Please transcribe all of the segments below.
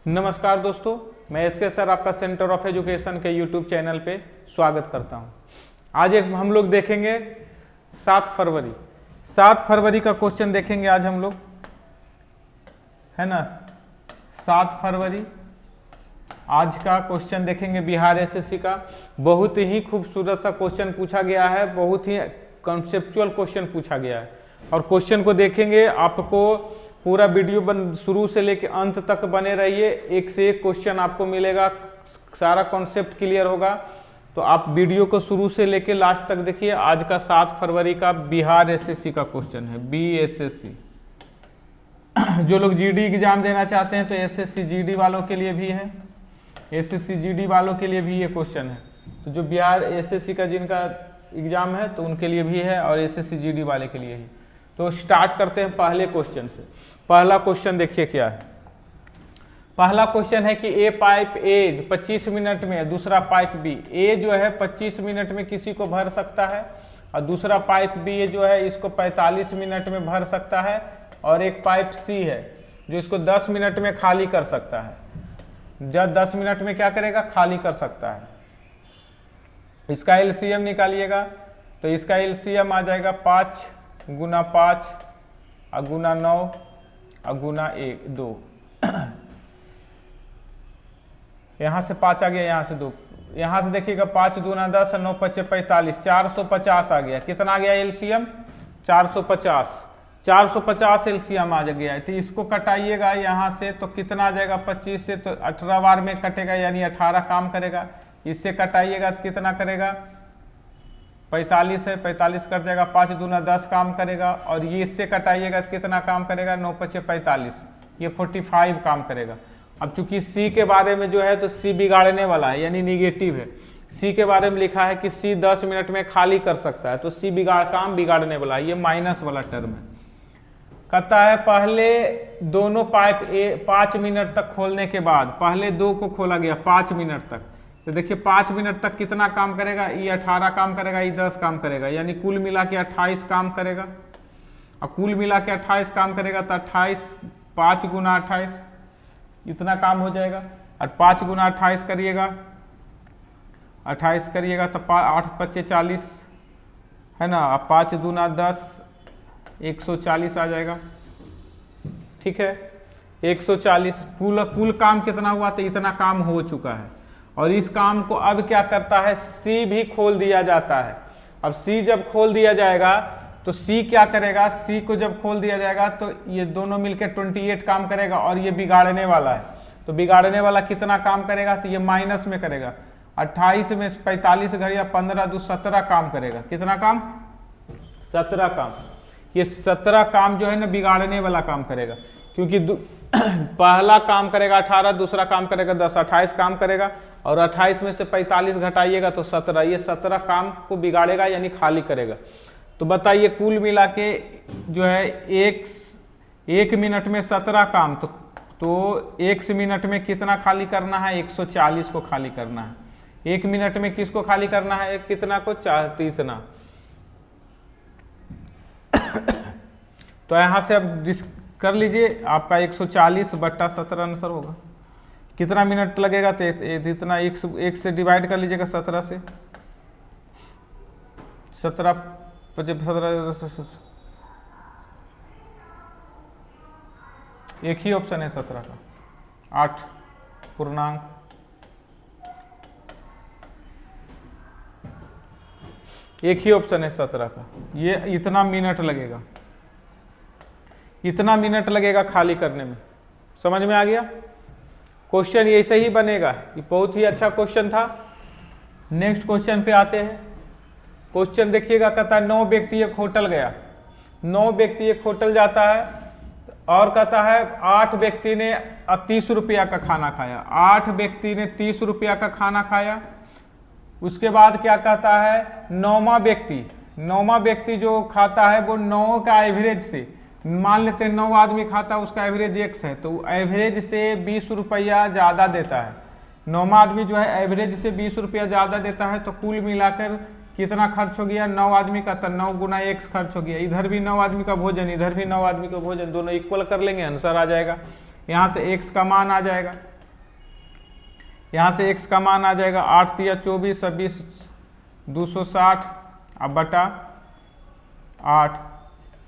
नमस्कार दोस्तों, मैं एसके सर आपका सेंटर ऑफ एजुकेशन के यूट्यूब चैनल पे स्वागत करता हूं। आज एक हम लोग देखेंगे 7 फरवरी का क्वेश्चन देखेंगे आज हम लोग, है ना। 7 फरवरी आज का क्वेश्चन देखेंगे बिहार एसएससी का। बहुत ही खूबसूरत सा क्वेश्चन पूछा गया है, बहुत ही कॉन्सेप्चुअल क्वेश्चन पूछा गया है। और क्वेश्चन को देखेंगे, आपको पूरा वीडियो शुरू से लेकर अंत तक बने रहिए। एक से एक क्वेश्चन आपको मिलेगा, सारा कॉन्सेप्ट क्लियर होगा। तो आप वीडियो को शुरू से लेकर लास्ट तक देखिए। आज का 7 फरवरी का बिहार एसएससी का क्वेश्चन है, BSSC। जो लोग जीडी एग्जाम देना चाहते हैं तो एसएससी जीडी वालों के लिए भी है, एसएससी जीडी वालों के लिए भी ये क्वेश्चन है। तो जो बिहार एसएससी का जिनका एग्जाम है तो उनके लिए भी है, और एसएससी जीडी वाले के लिए ही। तो स्टार्ट करते हैं पहले क्वेश्चन से। पहला क्वेश्चन देखिए क्या है। पहला क्वेश्चन है कि ए पाइप ए 25 मिनट में, दूसरा पाइप बी। ए जो है 25 मिनट में किसी को भर सकता है, और दूसरा पाइप बी जो है इसको 45 मिनट में भर सकता है, और एक पाइप सी है जो इसको 10 मिनट में खाली कर सकता है। जब 10 मिनट में क्या करेगा, खाली कर सकता है। इसका एलसीएम निकालिएगा, तो इसका एलसीएम आ जाएगा 5 गुना 5 और गुना 9 और गुना 2। यहाँ से 5 आ गया, यहाँ से 2, यहाँ से देखिएगा 5 दूना 10 और 9 पचे 45, 450 आ गया। कितना आ गया एलसीएम? 450 एलसीएम आ गया है। तो इसको कटाइएगा यहाँ से, तो कितना आ जाएगा? 25 से तो 18 बार में कटेगा, यानी 18 काम करेगा। इससे कटाइएगा तो कितना करेगा? 45 है, 45 कट जाएगा। 5 दूना 10 काम करेगा, और ये इससे कटाइएगा तो कितना काम करेगा? 9 पचे 45, ये 45 काम करेगा। अब चूंकि सी के बारे में जो है तो सी बिगाड़ने वाला है, यानी निगेटिव है। सी के बारे में लिखा है कि सी 10 मिनट में खाली कर सकता है, तो सी काम बिगाड़ने वाला है, ये माइनस वाला टर्म है। कहता है पहले दोनों पाइप 5 मिनट तक खोलने के बाद, पहले 2 को खोला गया 5 मिनट तक, तो देखिए 5 मिनट तक कितना काम करेगा? ये 18 काम करेगा, ये 10 काम करेगा, यानी कुल मिला के 28 काम करेगा। और कुल मिला के 28 काम करेगा तो 28, 5 गुना 28 इतना काम हो जाएगा। और 5 गुना 28 करिएगा, 28 करिएगा तो 8 पच्चे 40 है ना। अब 5 दूना 10, 140 आ जाएगा। ठीक है, 140 कुल काम कितना हुआ? तो इतना काम हो चुका है। और इस काम को अब क्या करता है? सी भी खोल दिया जाता है। अब सी जब खोल दिया जाएगा तो सी क्या करेगा? सी को जब खोल दिया जाएगा तो ये दोनों मिलकर 28 काम करेगा, और ये बिगाड़ने वाला है। तो बिगाड़ने वाला कितना काम करेगा? तो ये माइनस में करेगा। 28 में 45 घड़िया 15 दू 17 काम करेगा। कितना काम? 17 काम। ये 17 काम जो है ना बिगाड़ने वाला काम करेगा, क्योंकि पहला काम करेगा 18, दूसरा काम करेगा 10, 28 काम करेगा। और 28 में से 45 घटाइएगा तो 17, ये 17 काम को बिगाड़ेगा, यानी खाली करेगा। तो बताइए कुल मिला के जो है एक मिनट में 17 काम, तो 1 मिनट में कितना खाली करना है? 140 को खाली करना है। 1 मिनट में किसको खाली करना है? कितना को? चाहती इतना। तो यहाँ से अब कर लीजिए, आपका 140 बट्टा 17 आंसर होगा। कितना मिनट लगेगा? तो इतना 1 से डिवाइड कर लीजिएगा 17 से। 17 एक ही ऑप्शन है 17 का, 8 पूर्णांक। एक ही ऑप्शन है 17 का। ये इतना मिनट लगेगा, इतना मिनट लगेगा खाली करने में। समझ में आ गया? क्वेश्चन ऐसे ही बनेगा। ये बहुत ही अच्छा क्वेश्चन था। नेक्स्ट क्वेश्चन पे आते हैं। क्वेश्चन देखिएगा, कहता है 9 व्यक्ति एक होटल गया। 9 व्यक्ति एक होटल जाता है, और कहता है 8 व्यक्ति ने 30 रुपया का खाना खाया। 8 व्यक्ति ने 30 रुपया का खाना खाया। उसके बाद क्या कहता है? 9वां व्यक्ति जो खाता है वो 9 का एवरेज से, मान लेते हैं 9 आदमी खाता है, उसका एवरेज x है, तो एवरेज से 20 रुपया ज़्यादा देता है। 9वां आदमी जो है एवरेज से 20 रुपया ज़्यादा देता है। तो कुल मिलाकर कितना खर्च हो गया? 9 आदमी का, तो 9 गुना x खर्च हो गया। इधर भी 9 आदमी का भोजन, इधर भी 9 आदमी का भोजन, दोनों इक्वल कर लेंगे, आंसर आ जाएगा। यहाँ से x का मान आ जाएगा। यहाँ से x का मान आ जाएगा 8 तिया 24 और 20 260 अब बटा 8,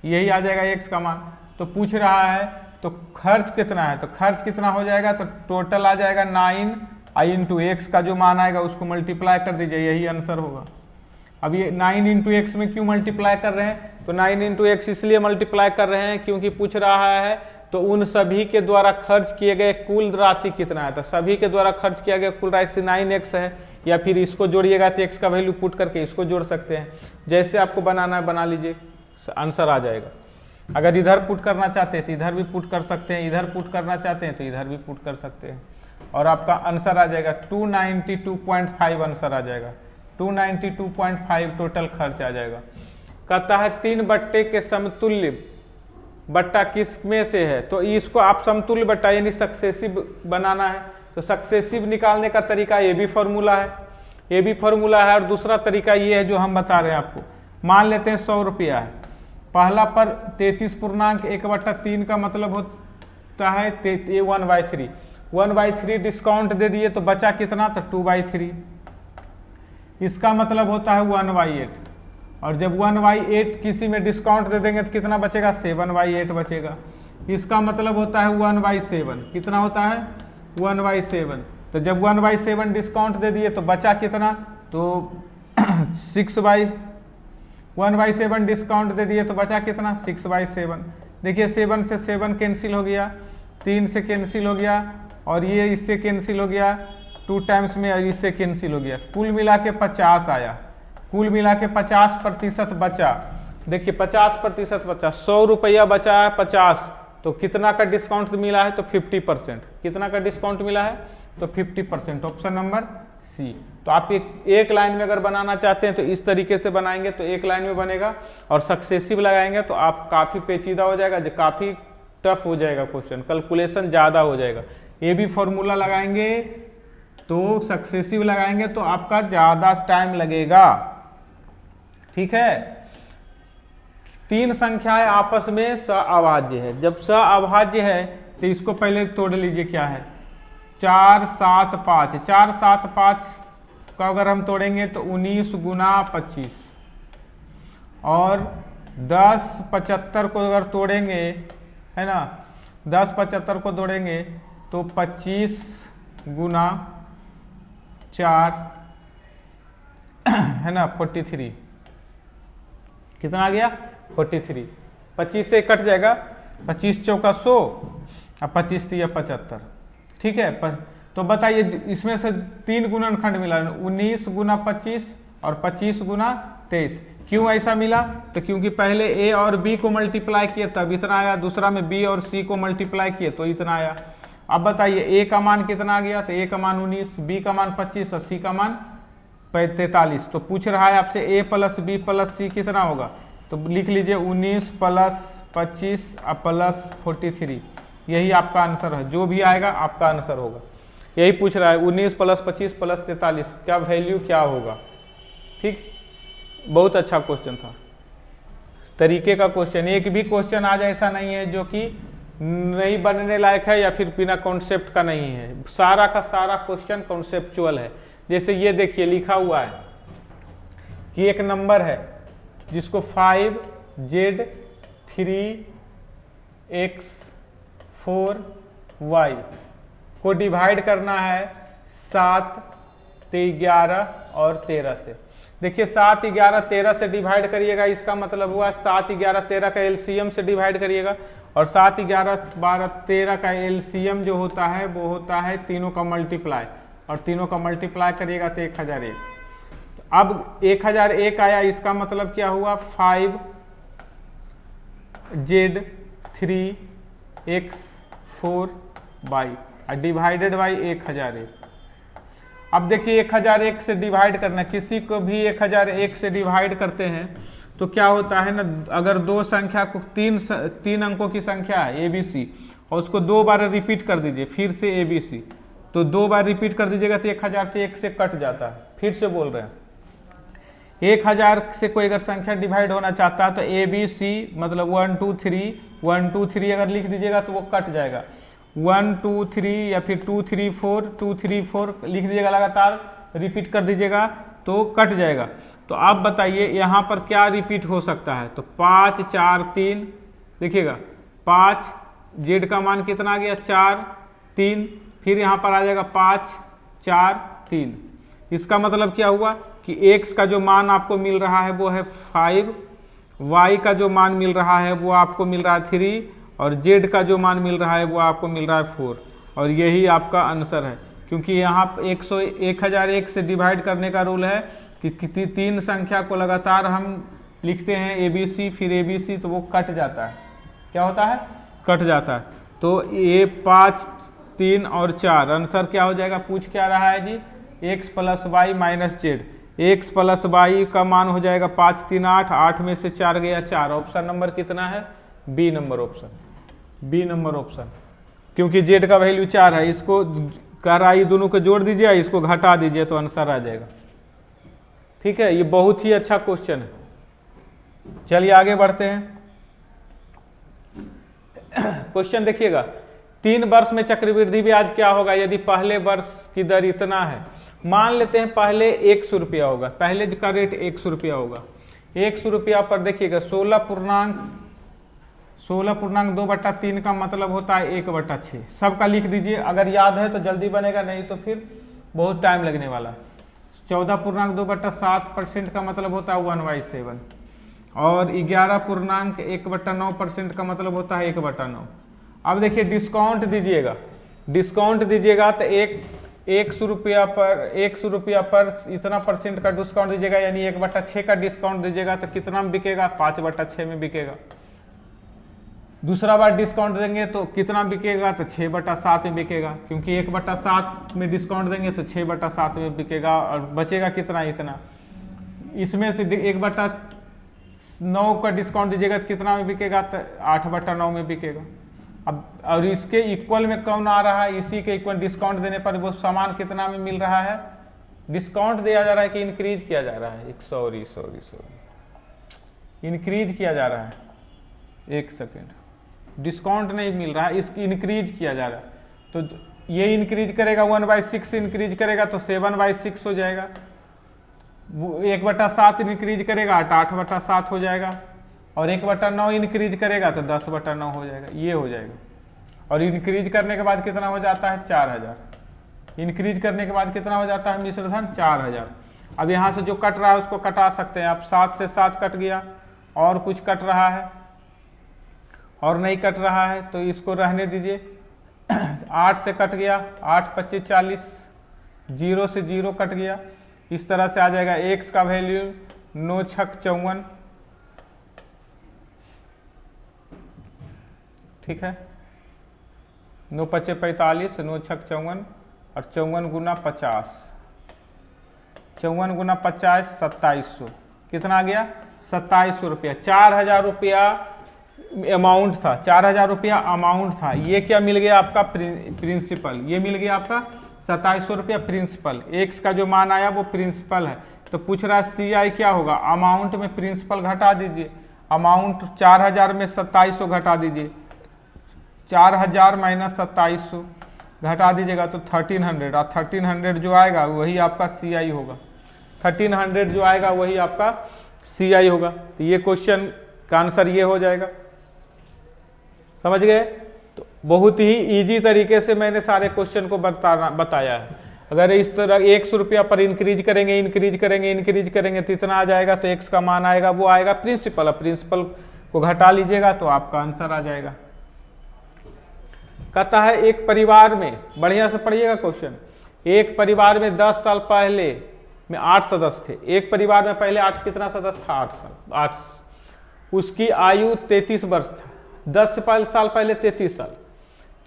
यही आ जाएगा x का मान। तो पूछ रहा है तो खर्च कितना है, तो खर्च कितना हो जाएगा, तो टोटल आ जाएगा 9 इंटू एक्स का जो मान आएगा उसको मल्टीप्लाई कर दीजिए, यही आंसर होगा। अब ये 9 इंटू एक्स में क्यों मल्टीप्लाई कर रहे हैं, तो 9 इंटू एक्स इसलिए मल्टीप्लाई कर रहे हैं क्योंकि पूछ रहा है तो उन सभी के द्वारा खर्च किए गए कुल राशि कितना है, तो सभी के द्वारा खर्च किया गया कुल राशि 9x है, या फिर इसको जोड़िएगा तो x का वैल्यू पुट करके इसको जोड़ सकते हैं, जैसे आपको बनाना है बना लीजिए, आंसर आ जाएगा। अगर इधर पुट करना चाहते हैं तो इधर भी पुट कर सकते हैं, इधर पुट करना चाहते हैं तो इधर भी पुट कर सकते हैं, और आपका आंसर आ जाएगा 292.5 आंसर आ जाएगा, 292.5 टोटल खर्च आ जाएगा। कहता है 3 बट्टे के समतुल्य बट्टा किस में से है, तो इसको आप समतुल्य बट्टा यानी सक्सेसिव बनाना है, तो सक्सेसिव निकालने का तरीका ये भी फॉर्मूला है, ये भी फॉर्मूला है, और दूसरा तरीका ये है जो हम बता रहे हैं आपको। मान लेते हैं 100 रुपया है, पहला पर 33.1/3 का मतलब होता है 1/3, 1/3 डिस्काउंट दे दिए तो बचा कितना, तो 2/3, इसका मतलब होता है 1/8, और जब 1/8 किसी में डिस्काउंट दे देंगे तो कितना बचेगा, 7/8 बचेगा, इसका मतलब होता है 1/7, कितना होता है 1/7, तो जब 1/7 डिस्काउंट दे दिए तो बचा कितना, तो 1/7 डिस्काउंट दे दिए तो बचा कितना, 6/7। देखिए 7 से 7 कैंसिल हो गया, 3 से कैंसिल हो गया, और ये इससे कैंसिल हो गया 2 टाइम्स में, और इससे कैंसिल हो गया, कुल मिला के 50 आया, कुल मिला के 50% बचा। देखिए 50% बचा, 100 रुपया बचा है 50, तो कितना का डिस्काउंट मिला है, तो 50%, कितना का डिस्काउंट मिला है, तो 50%, ऑप्शन नंबर सी। तो आप एक लाइन में अगर बनाना चाहते हैं तो इस तरीके से बनाएंगे तो एक लाइन में बनेगा, और सक्सेसिव लगाएंगे तो आप काफ़ी पेचीदा हो जाएगा, जो काफ़ी टफ हो जाएगा क्वेश्चन, कैलकुलेशन ज़्यादा हो जाएगा। ये भी फॉर्मूला लगाएंगे तो सक्सेसिव लगाएंगे तो आपका ज़्यादा टाइम लगेगा, ठीक है। 3 संख्याएं आपस में सअभाज्य है, जब सअभाज्य है तो इसको पहले तोड़ लीजिए, क्या है 4 7 5, 4 7 5 का अगर हम तोड़ेंगे तो 19 गुना 25, और 10 75 को अगर तोड़ेंगे, है ना, 10 75 को तोड़ेंगे तो 25 गुना 4 है ना 43, कितना आ गया 43, 25 से कट जाएगा, 25 चौका 100 और 25 तिया 75, ठीक है। तो बताइए इसमें से 3 गुणनखंड मिला, 19 गुना 25 और 25 गुना 23, क्यों ऐसा मिला, तो क्योंकि पहले ए और बी को मल्टीप्लाई किए तब इतना आया, दूसरा में बी और सी को मल्टीप्लाई किए तो इतना आया। अब बताइए ए का मान कितना आ गया, तो ए का मान 19, बी का मान 25 और सी का मान 43। तो पूछ रहा है आपसे ए प्लस बी प्लस सी कितना होगा, तो लिख लीजिए 19 प्लस 25 प्लस 43, यही आपका आंसर है, जो भी आएगा आपका आंसर होगा। यही पूछ रहा है 19 प्लस 25 प्लस 43 का वैल्यू क्या होगा, ठीक। बहुत अच्छा क्वेश्चन था, तरीके का क्वेश्चन, एक भी क्वेश्चन आज ऐसा नहीं है जो कि नहीं बनने लायक है या फिर बिना कॉन्सेप्ट का नहीं है, सारा का सारा क्वेश्चन कॉन्सेप्चुअल है। जैसे ये देखिए लिखा हुआ है कि एक नंबर है जिसको 5z3x4y को डिवाइड करना है 7, 11 और 13 से। देखिए 7, 11, 13 से डिवाइड करिएगा, इसका मतलब हुआ 7, 11, 13 का एलसीएम से डिवाइड करिएगा, और 7, 11, 12, 13 का एलसीएम जो होता है वो होता है तीनों का मल्टीप्लाई, और तीनों का मल्टीप्लाई करिएगा तो 1001। अब 1001 आया, इसका मतलब क्या हुआ 5z3x4y डिवाइडेड बाई 1001। अब देखिए 1001 से डिवाइड करना, किसी को भी 1001 से डिवाइड करते हैं तो क्या होता है ना, अगर दो संख्या को तीन अंकों की संख्या है ABC और उसको 2 बार रिपीट कर दीजिए, फिर से ABC, तो 2 बार रिपीट कर दीजिएगा तो 1000 से 1 से कट जाता है। फिर से बोल रहे हैं 1000 से कोई अगर संख्या डिवाइड होना चाहता है तो ABC मतलब 1 2 3 1 2 3 अगर लिख दीजिएगा तो वो कट जाएगा, 1 2 3 या फिर 2 3 4 2 3 4 लिख दीजिएगा, लगातार रिपीट कर दीजिएगा तो कट जाएगा। तो आप बताइए यहाँ पर क्या रिपीट हो सकता है। तो 5 4 3, देखिएगा 5, जेड का मान कितना आ गया 4 3, फिर यहाँ पर आ जाएगा 5 4 3। इसका मतलब क्या हुआ कि x का जो मान आपको मिल रहा है वो है 5, y का जो मान मिल रहा है वो आपको मिल रहा है 3, और z का जो मान मिल रहा है वो आपको मिल रहा है 4। और यही आपका आंसर है, क्योंकि यहाँ 1001 से डिवाइड करने का रूल है कि कितनी 3 संख्या को लगातार हम लिखते हैं ABC फिर ABC, तो वो कट जाता है। क्या होता है? कट जाता है। तो ये 5 3 और 4 आंसर क्या हो जाएगा? पूछ क्या रहा है जी? x plus Y minus Z. X plus Y का मान हो जाएगा 5 3 8, 8 में से 4 गया 4। ऑप्शन नंबर कितना है? B number option, B number option, क्योंकि जेड का वैल्यू 4 है। इसको कह रहा है दोनों को जोड़ दीजिए, इसको घटा दीजिए तो आंसर आ जाएगा। ठीक है, ये बहुत ही अच्छा क्वेश्चन है। चलिए आगे बढ़ते हैं। क्वेश्चन देखिएगा, 3 वर्ष में चक्रवृद्धि ब्याज क्या होगा यदि पहले वर्ष की दर इतना है। मान लेते हैं पहले 100 रुपया होगा, पहले का रेट 100 रुपया होगा। 100 रुपया पर देखिएगा 16.2/3 का मतलब होता है 1/6। सबका लिख दीजिए, अगर याद है तो जल्दी बनेगा, नहीं तो फिर बहुत टाइम लगने वाला। 14.2/7% का मतलब होता है 1/7, और 11.1/9% का मतलब होता है 1/9। अब देखिए डिस्काउंट दीजिएगा, डिस्काउंट दीजिएगा तो 100 रुपया पर इतना परसेंट का डिस्काउंट दीजिएगा, यानी 1/6 का डिस्काउंट दीजिएगा तो कितना में बिकेगा? 5/6 में बिकेगा। दूसरा बार डिस्काउंट देंगे तो कितना बिकेगा? तो 6/7 में बिकेगा, क्योंकि 1/7 में डिस्काउंट देंगे तो 6/7 में बिकेगा, और बचेगा कितना? इतना। इसमें से 1/9 का डिस्काउंट दीजिएगा तो कितना में बिकेगा? तो 8/9 में बिकेगा। अब और इसके इक्वल में कौन आ रहा है? इसी के इक्वल डिस्काउंट देने पर वो सामान कितना में मिल रहा है? डिस्काउंट दिया जा रहा है कि इंक्रीज किया जा रहा है? सॉरी इंक्रीज किया जा रहा है। एक सेकेंड, डिस्काउंट नहीं मिल रहा है, इसकी इंक्रीज किया जा रहा है। तो ये इंक्रीज करेगा 1/6 इंक्रीज करेगा तो 7/6 हो जाएगा। 1/7 इंक्रीज करेगा तो 8/7 हो जाएगा, और 1/9 इंक्रीज करेगा तो 10/9 हो जाएगा। ये हो जाएगा। और इंक्रीज करने के बाद कितना हो जाता है? 4000। इंक्रीज करने के बाद कितना हो जाता है मिश्र धन? 4000। अब यहाँ से जो कट रहा है उसको कटा सकते हैं आप। 7 से 7 कट गया, और कुछ कट रहा है और नहीं कट रहा है तो इसको रहने दीजिए। 8 से कट गया, 8 25 40, 0 से 0 कट गया। इस तरह से आ जाएगा x का वैल्यू 9 छक 54। ठीक है, 9 पचे 45, 9 छक 54, और 54 गुना 50, 54 गुना 50 2700। कितना आ गया? 2700 रुपया। 4000 रुपया अमाउंट था, 4000 रुपया अमाउंट था। ये क्या मिल गया आपका? प्रिंसिपल। ये मिल गया आपका 2700 रुपया प्रिंसिपल। एक्स का जो मान आया वो प्रिंसिपल है। तो पूछ रहा है CI क्या होगा? अमाउंट में प्रिंसिपल घटा दीजिए। अमाउंट 4000 में 2700 घटा दीजिए, 4000 माइनस 2700 घटा दीजिएगा तो 1300, और 1300 जो आएगा वही आपका CI होगा। 1300 जो आएगा वही आपका CI होगा। तो ये क्वेश्चन का आंसर ये हो जाएगा। समझ गए? तो बहुत ही इजी तरीके से मैंने सारे क्वेश्चन को बताया है। अगर इस तरह 100 रुपया पर इंक्रीज करेंगे तो इतना आ जाएगा, तो x का मान आएगा वो आएगा प्रिंसिपल। अब प्रिंसिपल को घटा लीजिएगा तो आपका आंसर आ जाएगा। कहता है एक परिवार में, बढ़िया से पढ़िएगा क्वेश्चन, एक परिवार में 10 साल पहले में 8 सदस्य थे। एक परिवार में पहले 8 कितना सदस्य था? 8 साल। 8, उसकी आयु 33 वर्ष था। 10 साल पहले 33 साल,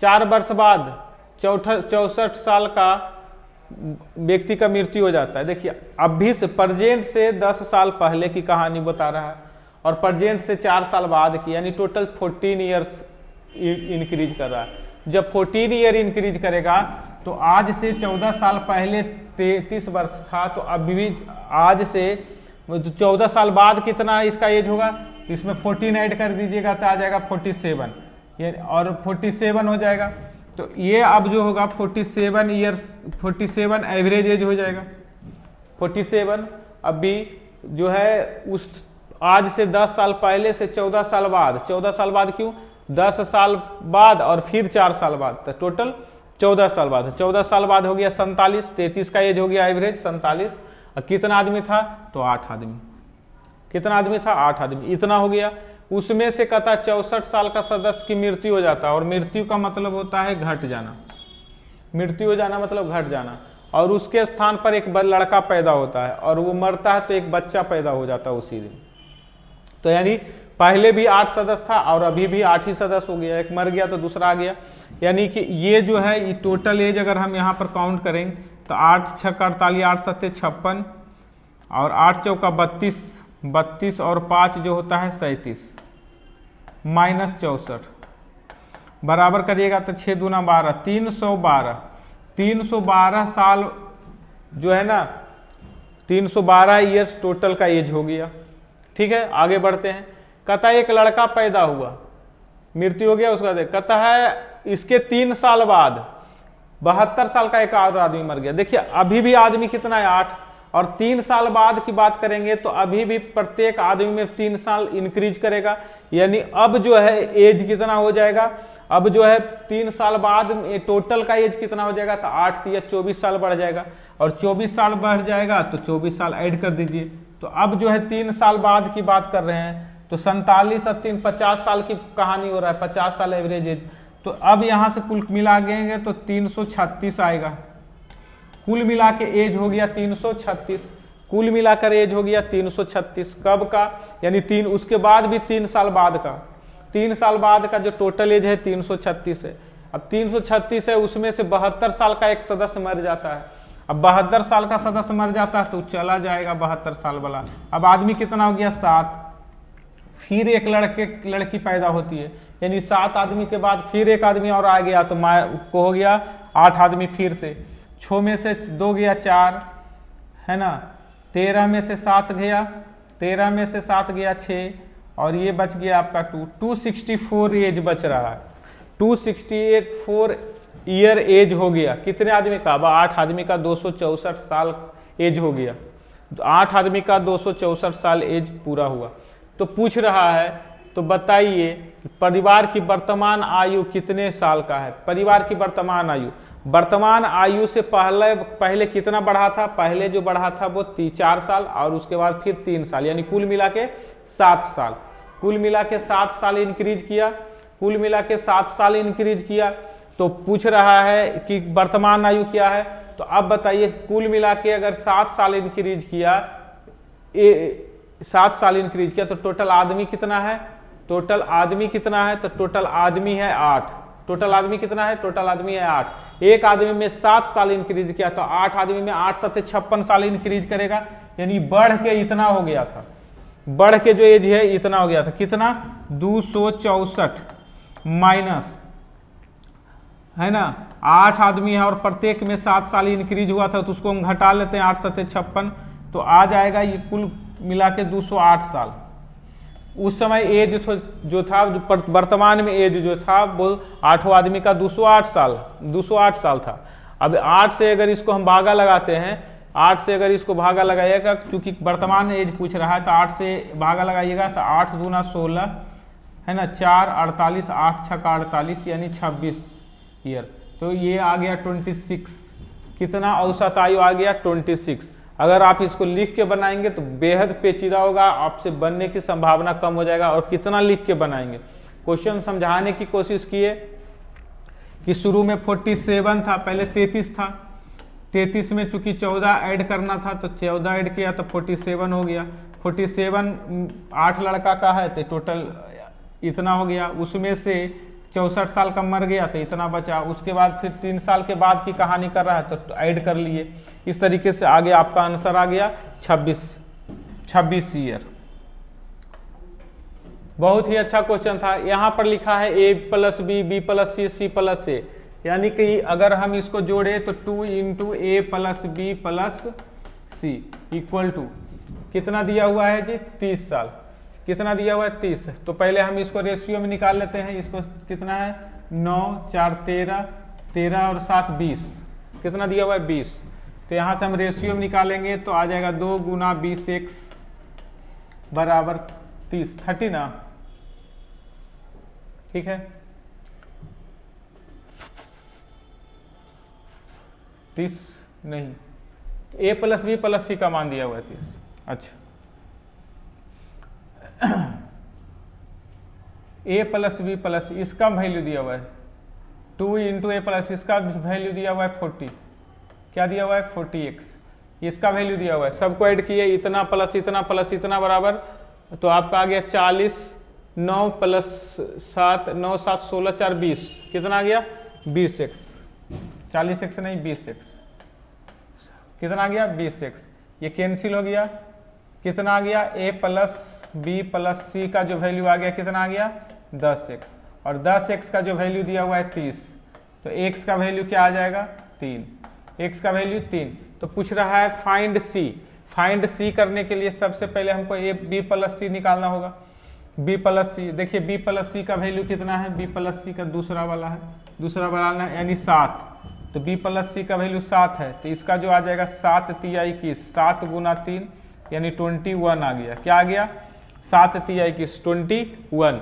4 वर्ष बाद 64 साल का व्यक्ति का मृत्यु हो जाता है। देखिए अभी से प्रेजेंट से 10 साल पहले की कहानी बता रहा है, और प्रेजेंट से 4 साल बाद की, यानी टोटल 14 ईयर्स इंक्रीज कर रहा है। जब 14 ईयर इंक्रीज करेगा तो आज से 14 साल पहले 33 वर्ष था, तो अभी आज से 14 साल बाद कितना इसका एज होगा? तो इसमें 14 ऐड कर दीजिएगा तो आ जाएगा 47, और 47 हो जाएगा। तो ये अब जो होगा 47 ईयर्स, 47 एवरेज एज हो जाएगा। 47 अभी जो है उस आज से 10 साल पहले से 14 साल बाद, 14 साल बाद क्यों, 10 साल बाद और फिर 4 साल बाद, तो टोटल 14 साल बाद। 14 साल बाद हो गया 47, 33 का एज हो गया एवरेज 47। और कितना आदमी था, तो 8 आदमी। कितना आदमी था, 8 आदमी, इतना हो गया। उसमें से कहता 64 साल का सदस्य की मृत्यु हो जाता है, और मृत्यु का मतलब होता है घट जाना, मृत्यु हो जाना मतलब घट जाना, और उसके स्थान पर एक लड़का पैदा होता है, और वो मरता है तो एक बच्चा पैदा हो जाता है उसी दिन। तो यानी पहले भी 8 सदस्य था और अभी भी 8 ही सदस्य हो गया, एक मर गया तो दूसरा आ गया। यानी कि ये जो है ये टोटल एज अगर हम यहाँ पर काउंट करेंगे तो 8 6 का 48, 8 7 56 और 8 चौका 32, 32 और 5 जो होता है 37 माइनस 64 बराबर करिएगा तो 6 दूना 12, 312, 312 साल जो है ना, 312 ईयर्स टोटल का एज हो गया। ठीक है, आगे बढ़ते हैं। कहता है एक लड़का पैदा हुआ, मृत्यु हो गया, उसका कहता है इसके 3 साल बाद 72 साल का एक और आदमी मर गया। देखिए अभी भी आदमी कितना है, 8, और 3 साल बाद की बात करेंगे तो अभी भी प्रत्येक आदमी में 3 साल इंक्रीज करेगा। यानी अब जो है एज कितना हो जाएगा, अब जो है 3 साल बाद टोटल का एज कितना हो जाएगा, तो 8 3 24 साल बढ़ जाएगा, और 24 साल बढ़ जाएगा तो 24 साल ऐड कर दीजिए। तो अब जो है 3 साल बाद की बात कर रहे हैं, तो 47 और 3 50 साल की कहानी हो रहा है, 50 साल एवरेज एज। तो अब यहाँ से कुल मिला देंगे तो 336 आएगा, कुल मिला के एज हो गया 336, कुल मिलाकर एज हो गया 336। कब का, यानी 3 उसके बाद भी 3 साल बाद का, 3 साल बाद का जो टोटल एज है 336 है। अब 336 है, उसमें से 72 साल का एक सदस्य मर जाता है। अब 72 साल का सदस्य मर जाता है तो चला जाएगा 72 साल वाला। अब आदमी कितना हो गया, 7, फिर एक लड़की पैदा होती है, यानी 7 आदमी के बाद फिर एक आदमी और आ गया, तो को हो गया 8 आदमी फिर से। 6 में से 2 गया 4, है ना, 13 में से 7 गया, 13 में से 7 गया 6, और ये बच गया आपका 264 एज बच रहा है। 264 ईयर एज हो गया कितने आदमी का, 8 आदमी का 264 साल एज हो गया। 8 आदमी का 264 साल एज पूरा हुआ। तो पूछ रहा है, तो बताइए परिवार की वर्तमान आयु कितने साल का है। परिवार की वर्तमान आयु, वर्तमान आयु से पहले कितना बढ़ा था, पहले जो बढ़ा था वो 4 साल, और उसके बाद फिर 3 साल, यानी कुल मिला के 7 साल, कुल मिला के 7 साल इंक्रीज किया, कुल मिला के 7 साल इंक्रीज किया। तो पूछ रहा है कि वर्तमान आयु क्या है। तो अब बताइए कुल मिला के अगर 7 साल इंक्रीज किया, 7 साल इंक्रीज किया, तो टोटल आदमी कितना है, टोटल आदमी कितना है, तो टोटल आदमी है 8। टोटल आदमी कितना है, टोटल आदमी है 8। एक आदमी में 7 साल इंक्रीज किया तो 8 आदमी में 8 7 56 साल इंक्रीज करेगा, यानी बढ़ के इतना हो गया था, बढ़ के जो एज है इतना हो गया था। कितना, 264 माइनस, है ना, 8 आदमी है और प्रत्येक में 7 साल इंक्रीज हुआ था, तो उसको हम घटा लेते हैं, 8 7 56, तो आ जाएगा ये कुल मिला के 208 साल। उस समय एज जो था, वर्तमान में एज जो था वो 8 आदमी का 208 साल था। अब 8 से अगर इसको हम भागा लगाते हैं, 8 से अगर इसको भागा लगाइएगा, चूंकि वर्तमान एज पूछ रहा है तो 8 से भागा लगाइएगा तो 8 दूना 16, है ना, 4 48, 8 6 का 48, यानी 26 ईयर। तो ये आ गया 26, कितना औसत आयु आ गया 26। अगर आप इसको लिख के बनाएंगे तो बेहद पेचीदा होगा, आपसे बनने की संभावना कम हो जाएगा। और कितना लिख के बनाएंगे, क्वेश्चन समझाने की कोशिश किए कि शुरू में 47 था, पहले 33 था, 33 में चूंकि 14 ऐड करना था तो 14 ऐड किया तो 47 हो गया। 47 8 लड़का का है तो टोटल इतना हो गया, उसमें से 64 साल का मर गया तो इतना बचा। उसके बाद फिर 3 साल के बाद की कहानी कर रहा है तो ऐड कर लिए। इस तरीके से आगे आपका आंसर आ गया 26 ईयर। बहुत ही अच्छा क्वेश्चन था। यहाँ पर लिखा है a + b, b + c, c + a, यानी कि अगर हम इसको जोड़े तो 2 × a + b + c equal to कितना दिया हुआ है जी, 30 साल। कितना दिया हुआ है, 30। तो पहले हम इसको रेशियो में निकाल लेते हैं। इसको कितना है, 9 4 13, 13 और 7 20, कितना दिया हुआ है 20। तो यहाँ से हम रेशियो में निकालेंगे तो आ जाएगा 2 गुना 20x बराबर 30, 30 ना, ठीक है 30 नहीं, a प्लस बी प्लस सी का मान दिया हुआ है 30। अच्छा a प्लस बी प्लस इसका वैल्यू दिया हुआ है 2 इंटू ए प्लस, इसका वैल्यू दिया हुआ है 40, क्या दिया हुआ है 40x, इसका वैल्यू दिया हुआ है, सबको ऐड किए इतना प्लस इतना बराबर, तो आपका आ गया 40, 9 प्लस 7, 9 7 16 4 20, कितना आ गया 20x, 40x नहीं 20x, कितना आ गया 20x, ये कैंसिल हो गया, कितना आ गया a प्लस बी प्लस सी का जो वैल्यू आ गया कितना आ गया 10x, और 10x का जो वैल्यू दिया हुआ है 30, तो x का वैल्यू क्या आ जाएगा 3, x का वैल्यू 3। तो पूछ रहा है फाइंड c, फाइंड c करने के लिए सबसे पहले हमको a b प्लस सी निकालना होगा, b प्लस सी, देखिए b प्लस सी का वैल्यू कितना है, b प्लस सी का दूसरा वाला है, दूसरा वाला यानी 7, तो b प्लस सी का वैल्यू 7 है, तो इसका जो आ जाएगा 7 तिया 21, 7 गुना 3 यानी 21 आ गया, क्या आ गया 7 तिया 21 21,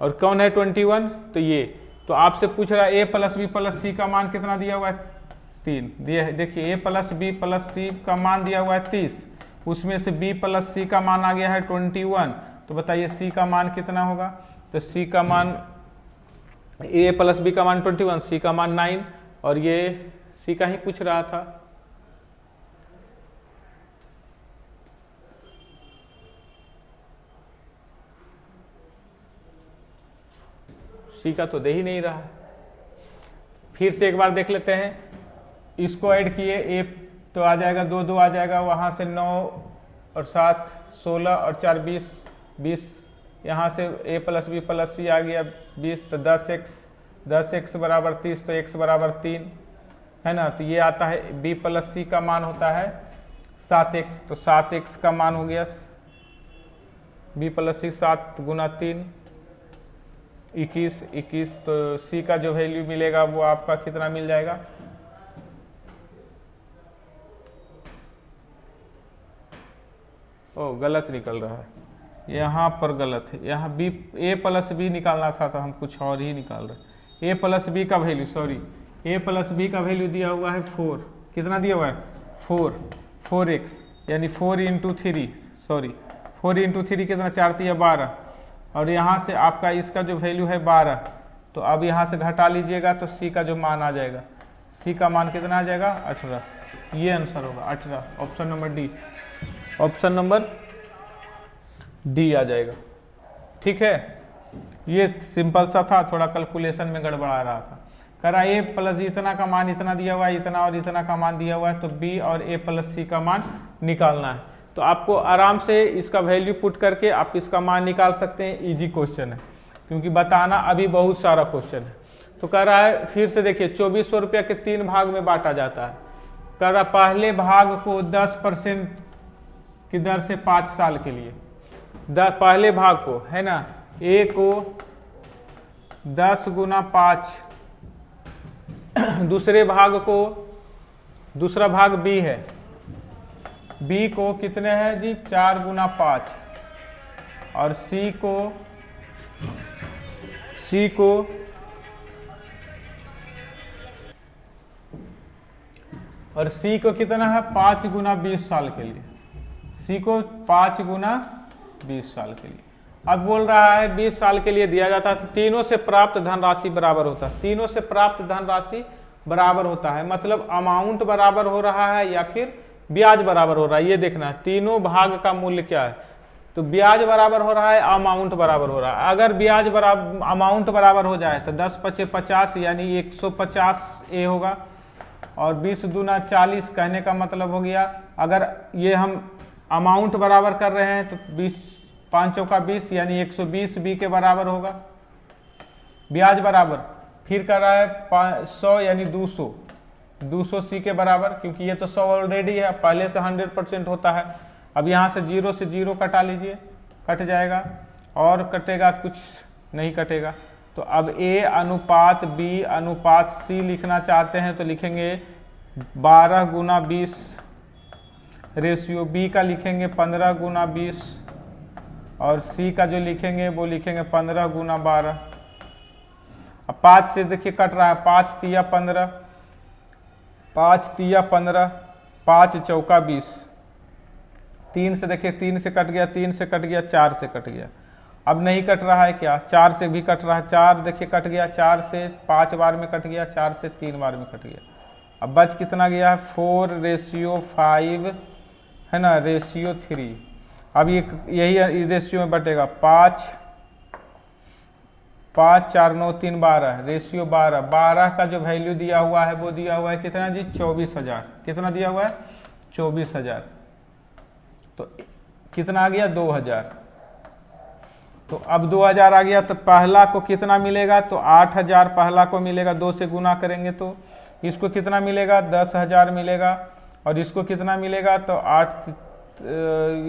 और कौन है 21, तो ये, तो आपसे पूछ रहा है a प्लस बी प्लस सी का मान कितना दिया हुआ है 3 दिया है, देखिए a प्लस बी प्लस सी का मान दिया हुआ है 30, उसमें से b प्लस सी का मान आ गया है 21, तो बताइए c का मान कितना होगा, तो c का मान a प्लस बी का मान 21, c का मान 9, और ये c का ही पूछ रहा था। c का तो दे ही नहीं रहा, फिर से एक बार देख लेते हैं, इसको ऐड किए a तो आ जाएगा 2 2 आ जाएगा, वहाँ से 9 और 7 16 और 4 20 20, यहाँ से a प्लस बी प्लस सी आ गया 20, तो 10x बराबर 30, तो x बराबर 3 है ना, तो ये आता है b प्लस सी का मान होता है 7x, तो 7x का मान हो गया b प्लस सी 7 गुना 3 21, तो c का जो वैल्यू मिलेगा वो आपका कितना मिल जाएगा, ओ गलत निकल रहा है, यहाँ पर गलत है, यहाँ b a प्लस बी निकालना था तो हम कुछ और ही निकाल रहे, a प्लस बी का value, sorry a plus B का वैल्यू दिया हुआ है 4, कितना दिया हुआ है 4x, यानी 4 इंटू 3, सॉरी 4 इंटू 3 कितना 4 तिया 12, और यहाँ से आपका इसका जो वैल्यू है 12, तो अब यहाँ से घटा लीजिएगा तो c का जो मान आ जाएगा, c का मान कितना आ जाएगा 18, ये आंसर होगा 18, option number D, option number D आ जाएगा। ठीक है, ये सिंपल सा था, थोड़ा कैलकुलेशन में गड़बड़ा रहा था। कह रहा a प्लस इतना का मान इतना दिया हुआ है, इतना और इतना का मान दिया हुआ है, तो b और a प्लस सी का मान निकालना है। तो आपको आराम से इसका वैल्यू पुट करके आप इसका मान निकाल सकते हैं, इजी क्वेश्चन है, क्योंकि बताना अभी बहुत सारा क्वेश्चन है। तो कह रहा है फिर से देखिए 2400 रुपया के 3 भाग में बांटा जाता है। कह रहा पहले भाग को 10% की दर से 5 साल के लिए, पहले भाग को है ना, a को 10 गुना 5, दूसरे भाग को, दूसरा भाग b है, b को कितने है जी 4 गुना 5, और c को कितना है 5 गुना 20 साल के लिए, c को 5 गुना 20 साल के लिए। अब बोल रहा है 20 साल के लिए दिया जाता है, तो तीनों से प्राप्त धनराशि बराबर होता है, तीनों से प्राप्त धनराशि बराबर होता है, मतलब अमाउंट बराबर हो रहा है या फिर ब्याज बराबर हो रहा है, ये देखना है तीनों भाग का मूल्य क्या है। तो ब्याज बराबर हो रहा है, अमाउंट बराबर हो रहा है। अगर ब्याज बराबर अमाउंट बराबर हो जाए तो 10 × 5 = 50 यानी 150 ए होगा, और 20 दूना 40 कहने का मतलब हो गया, अगर ये हम अमाउंट बराबर कर रहे हैं तो 20 5 चौका 20 यानी 120 बी के बराबर होगा। ब्याज बराबर फिर कर रहा है 100 यानी 200 सी के बराबर, क्योंकि ये तो 100 ऑलरेडी है, पहले से 100% होता है। अब यहाँ से 0 से 0 कटा लीजिए, कट जाएगा, और कटेगा कुछ नहीं कटेगा, तो अब A अनुपात B अनुपात C लिखना चाहते हैं तो लिखेंगे 12 गुना 20 रेशियो B का लिखेंगे 15 गुना 20 और C का जो लिखेंगे वो लिखेंगे 15 गुना 12। अब 5 से देखिए कट रहा है, 5 तिया 15, 5 तिया 15, 5 चौका 20। 3 से देखिए 3 से कट गया, 3 से कट गया, 4 से कट गया। अब नहीं कट रहा है क्या, 4 से भी कट रहा है, 4 देखिए कट गया, 4 से 5 बार में कट गया, 4 से 3 बार में कट गया। अब बच कितना गया है 4 रेशियो 5 है ना, रेशियो 3। अब ये यही रेशियो में बटेगा 5 5 4 9 3 12 रेशियो 12। 12 का जो वैल्यू दिया हुआ है वो दिया हुआ है कितना जी 24,000। कितना दिया हुआ है 24,000। तो कितना आ गया 2,000। तो अब 2,000 आ गया तो पहला को कितना मिलेगा, तो 8,000 पहला को मिलेगा, 2 से गुना करेंगे तो इसको कितना मिलेगा 10,000 मिलेगा, और इसको कितना मिलेगा तो 8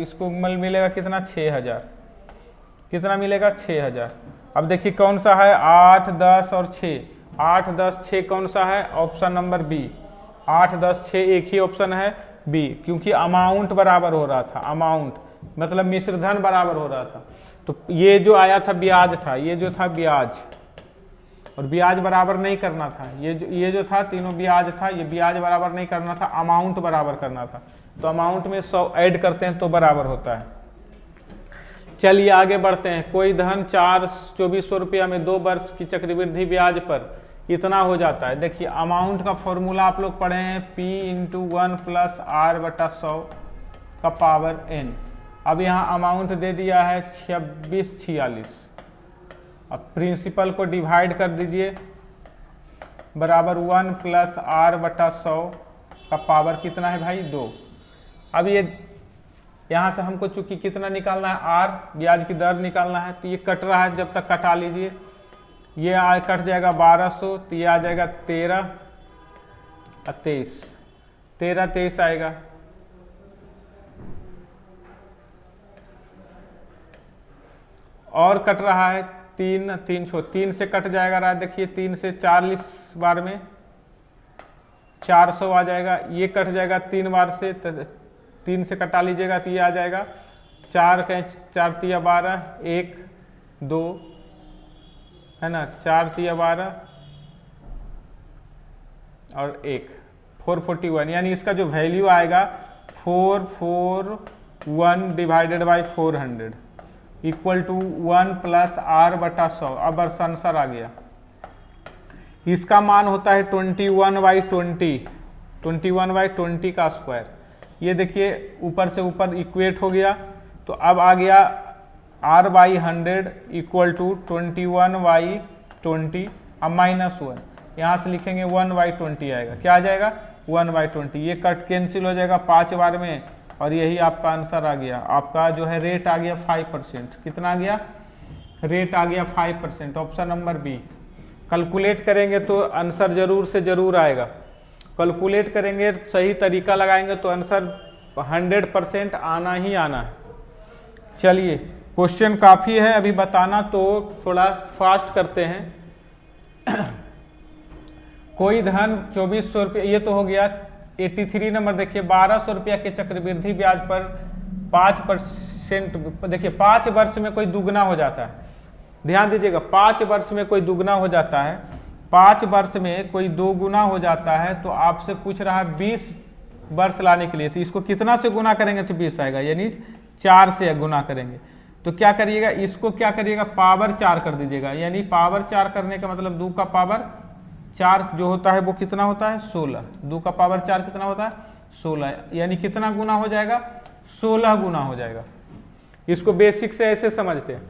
इसको मिलेगा कितना 6,000। कितना मिलेगा 6,000। अब देखिए कौन सा है 8 10 और 6, 8 10 6 कौन सा है, ऑप्शन नंबर बी। 8 10 6 एक ही ऑप्शन है बी, क्योंकि अमाउंट बराबर हो रहा था, अमाउंट मतलब मिश्रधन बराबर हो रहा था। तो ये जो आया था ब्याज था, ये जो था ब्याज, और ब्याज बराबर नहीं करना था, ये जो था तीनों ब्याज था, ये ब्याज बराबर नहीं करना था, अमाउंट बराबर करना था। तो अमाउंट में 100 ऐड करते हैं तो बराबर होता है। चलिए आगे बढ़ते हैं। कोई धन 2400 रुपया में 2 वर्ष की चक्रवृद्धि ब्याज पर इतना हो जाता है। देखिए अमाउंट का फॉर्मूला आप लोग पढ़े हैं, P × 1 + R/100 का पावर n। अब यहाँ अमाउंट दे दिया है 2646। अब प्रिंसिपल को डिवाइड कर दीजिए, बराबर 1 + R/100 का पावर कितना है भाई 2। अब ये यहाँ से हमको चूंकि कितना निकालना है R, ब्याज की दर निकालना है, तो ये कट रहा है, जब तक कटा लीजिए। ये कट जाएगा 1200, तो ये आ जाएगा 13 और 23, 13 23 आएगा। और कट रहा है 3 से कट जाएगा रहा, देखिए 3 से 40 बार में 400 आ जाएगा। ये कट जाएगा 3 बार से, 3 से कटा लीजिएगा तो ये आ जाएगा 4 तिया 12, 1 2 है ना, 4 तिया 12 और 1 441, यानी इसका जो वैल्यू आएगा 441 divided by 400 equal to 1 + R/100। अब आंसर आ गया। इसका मान होता है 21/20, 21/20 का स्क्वायर। ये देखिए ऊपर से ऊपर इक्वेट हो गया, तो अब आ गया R/100 इक्वल टू 21/20। अब -1 यहाँ से लिखेंगे 1/20 आएगा। क्या आ जाएगा 1/20। ये कट कैंसिल हो जाएगा 5 बार में, और यही आपका आंसर आ गया। आपका जो है रेट आ गया 5%। कितना आ गया, रेट आ गया 5%, ऑप्शन नंबर बी। कैलकुलेट करेंगे तो आंसर जरूर से जरूर आएगा। कैलकुलेट करेंगे, सही तरीका लगाएंगे तो आंसर 100% आना ही आना है। चलिए क्वेश्चन काफ़ी है अभी बताना, तो थोड़ा फास्ट करते हैं। कोई धन 2400 रुपये, ये तो हो गया। 83 नंबर देखिए, 1200 रुपया के चक्रवृद्धि ब्याज पर 5%। देखिए 5 वर्ष में कोई दुगना हो जाता है, ध्यान दीजिएगा, 5 वर्ष में कोई दुगना हो जाता है, 5 वर्ष में कोई 2 गुना हो जाता है। तो आपसे पूछ रहा है 20 वर्ष लाने के लिए, तो इसको कितना से गुना करेंगे तो 20 आएगा, यानी 4 से गुना करेंगे। तो क्या करिएगा, इसको क्या करिएगा पावर 4 कर दीजिएगा, यानी पावर 4 करने का मतलब 2 का पावर 4 जो होता है वो कितना होता है 16। 2 का पावर 4 कितना होता है 16, यानी कितना गुना हो जाएगा 16 गुना हो जाएगा। इसको बेसिक से ऐसे समझते हैं,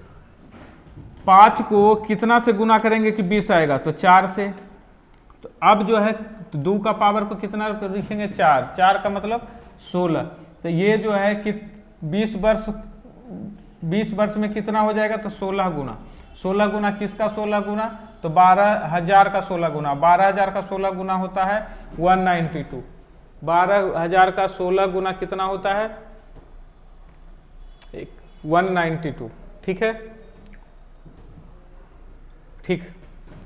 5 को कितना से गुना करेंगे कि 20 आएगा, तो 4 से। तो अब जो है 2 का पावर को कितना लिखेंगे 4, 4 का मतलब 16। तो ये जो है कि 20 वर्ष में कितना हो जाएगा तो 16 गुना। 16 गुना किसका 16 गुना, तो 12,000 का 16 गुना। 12,000 का 16 गुना होता है 192। 12,000 का 16 गुना कितना होता है 192। ठीक है, ठीक,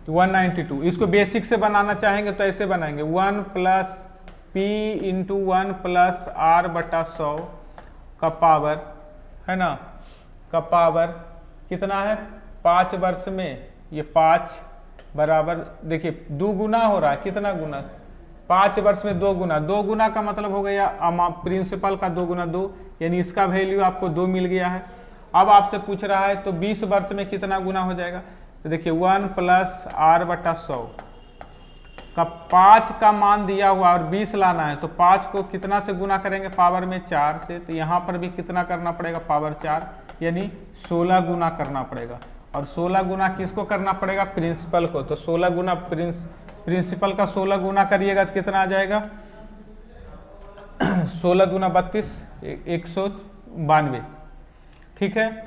तो 192। इसको बेसिक से बनाना चाहेंगे तो ऐसे बनाएंगे 1 plus P into 1 plus R बटा 100 का पावर, है ना, का पावर कितना है 5 वर्ष में, ये 5 बराबर देखिए 2 गुना हो रहा है, कितना गुना 5 वर्ष में 2 गुना, 2 गुना का मतलब हो गया प्रिंसिपल का 2 गुना 2, यानी इसका वैल्यू आपको 2 मिल गया है। अब आपसे पूछ रहा है तो 20 वर्ष में कितना गुना हो जाएगा, तो देखिए 1 प्लस आर बटा 100 का 5 का मान दिया हुआ और 20 लाना है, तो 5 को कितना से गुना करेंगे पावर में 4 से, तो यहाँ पर भी कितना करना पड़ेगा पावर 4, यानी 16 गुना करना पड़ेगा। और 16 गुना किसको करना पड़ेगा प्रिंसिपल को, तो 16 गुना प्रिंसिपल का 16 गुना करिएगा तो कितना आ जाएगा 16 गुना 32 192। ठीक है,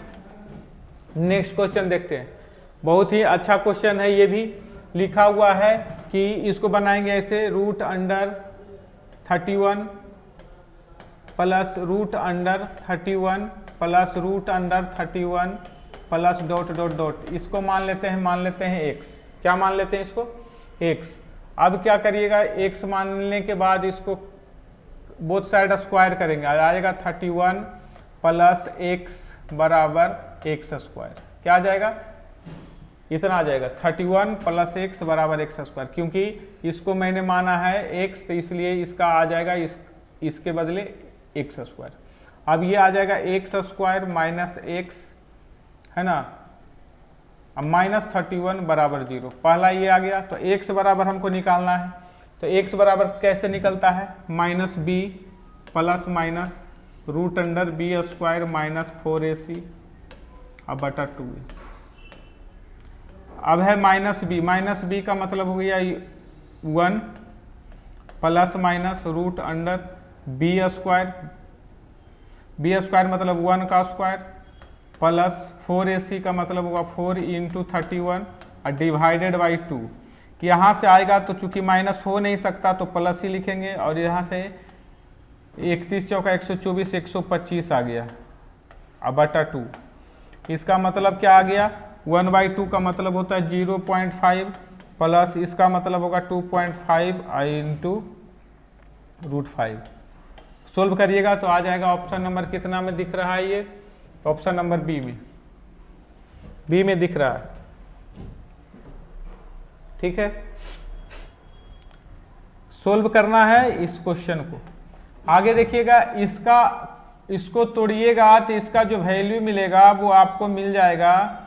नेक्स्ट क्वेश्चन देखते हैं। बहुत ही अच्छा क्वेश्चन है, ये भी लिखा हुआ है कि इसको बनाएंगे ऐसे root under 31 plus root under 31 plus root under 31 plus dot dot dot, इसको मान लेते हैं x, क्या मान लेते हैं इसको x। अब क्या करिएगा x मानने के बाद इसको बोथ साइड स्क्वायर करेंगे, आ जाएगा 31 प्लस x बराबर x स्क्वायर, क्या आ जाएगा इतना आ जाएगा 31 प्लस x बराबर x स्क्वायर, क्योंकि इसको मैंने माना है x तो इसलिए इसका आ जाएगा इसके बदले x स्क्वायर। अब ये आ जाएगा x स्क्वायर माइनस x, है ना, अब माइनस 31 बराबर 0, पहला ये आ गया। तो x बराबर हमको निकालना है, तो x बराबर कैसे निकलता है minus b plus minus root under b square minus 4ac अब बटा 2। अब है माइनस बी का मतलब हो गया 1 plus minus root under B square मतलब 1 का स्क्वायर प्लस 4ac का मतलब होगा 4 इंटू 31 और डिवाइडेड बाई 2। यहाँ से आएगा तो चूंकि माइनस हो नहीं सकता तो प्लस ही लिखेंगे, और यहाँ से 31 चौका 124 125 आ गया अब बटा 2। इसका मतलब क्या आ गया 1/2 का मतलब होता है 0.5 प्लस इसका मतलब होगा 2.5 इंटू रूट 5। सोल्व करिएगा तो आ जाएगा ऑप्शन नंबर कितना में दिख रहा है, ये ऑप्शन नंबर बी में दिख रहा है। ठीक है, सोल्व करना है इस क्वेश्चन को। आगे देखिएगा, इसको तोड़िएगा तो इसका जो वैल्यू मिलेगा वो आपको मिल जाएगा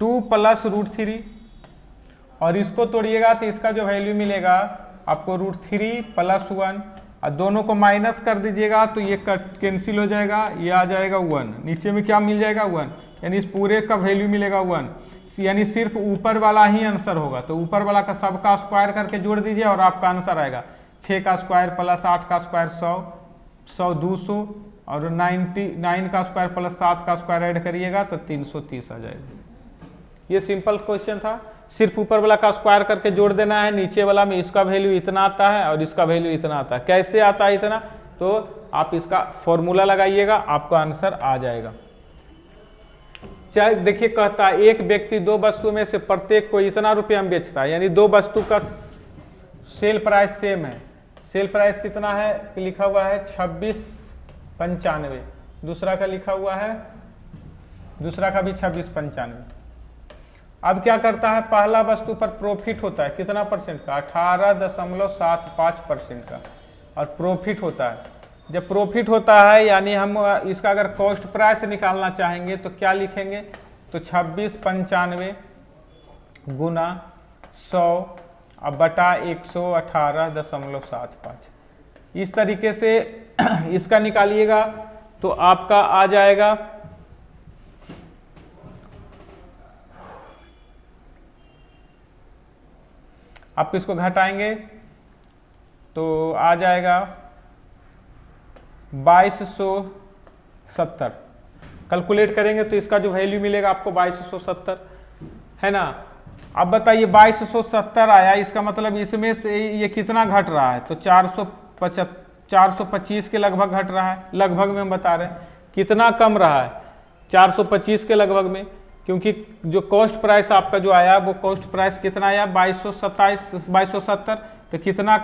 2 प्लस रूट 3, और इसको तोड़िएगा तो इसका जो वैल्यू मिलेगा आपको रूट 3 प्लस 1, और दोनों को माइनस कर दीजिएगा तो ये कैंसिल हो जाएगा, ये आ जाएगा 1, नीचे में क्या मिल जाएगा 1, यानी इस पूरे का वैल्यू मिलेगा 1, यानी सिर्फ ऊपर वाला ही आंसर होगा। तो ऊपर वाला का सबका स्क्वायर करके जोड़ दीजिए और आपका आंसर आएगा 6 का स्क्वायर प्लस 8 का स्क्वायर 100 200, और 99 का स्क्वायर प्लस 7 का स्क्वायर ऐड करिएगा तो 330 आ जाएगा। ये सिंपल क्वेश्चन था, सिर्फ ऊपर वाला का स्क्वायर करके जोड़ देना है, नीचे वाला में इसका वैल्यू इतना आता है और इसका वैल्यू इतना आता है। कैसे आता है इतना, तो आप इसका फॉर्मूला लगाइएगा, आपका आंसर आ जाएगा। चाहे देखिए कहता है एक व्यक्ति 2 वस्तु में से प्रत्येक को इतना रुपया में बेचता है, यानी 2 वस्तु का सेल प्राइस सेम है। सेल प्राइस कितना है लिखा हुआ है 2695, दूसरा का लिखा हुआ है, दूसरा का भी 2695। अब क्या करता है, पहला वस्तु पर प्रॉफिट होता है कितना परसेंट का 18.75% का, और प्रॉफिट होता है। जब प्रॉफिट होता है यानी हम इसका अगर कॉस्ट प्राइस निकालना चाहेंगे तो क्या लिखेंगे, तो 2695 गुना 100 अब बटा 118.75। इस तरीके से इसका निकालिएगा तो आपका आ जाएगा आप इसको घटाएंगे तो आ जाएगा 2270। कैलकुलेट करेंगे तो इसका जो वैल्यू मिलेगा आपको 2270 है ना। अब बताइए 2270 आया, इसका मतलब इसमें से ये कितना घट रहा है, तो 425 के लगभग घट रहा है। लगभग में हम बता रहे हैं कितना कम रहा है 425 के लगभग में, क्योंकि जो कॉस्ट प्राइस आपका जो आया वो कॉस्ट प्राइस कितना आया 2270, तो कितना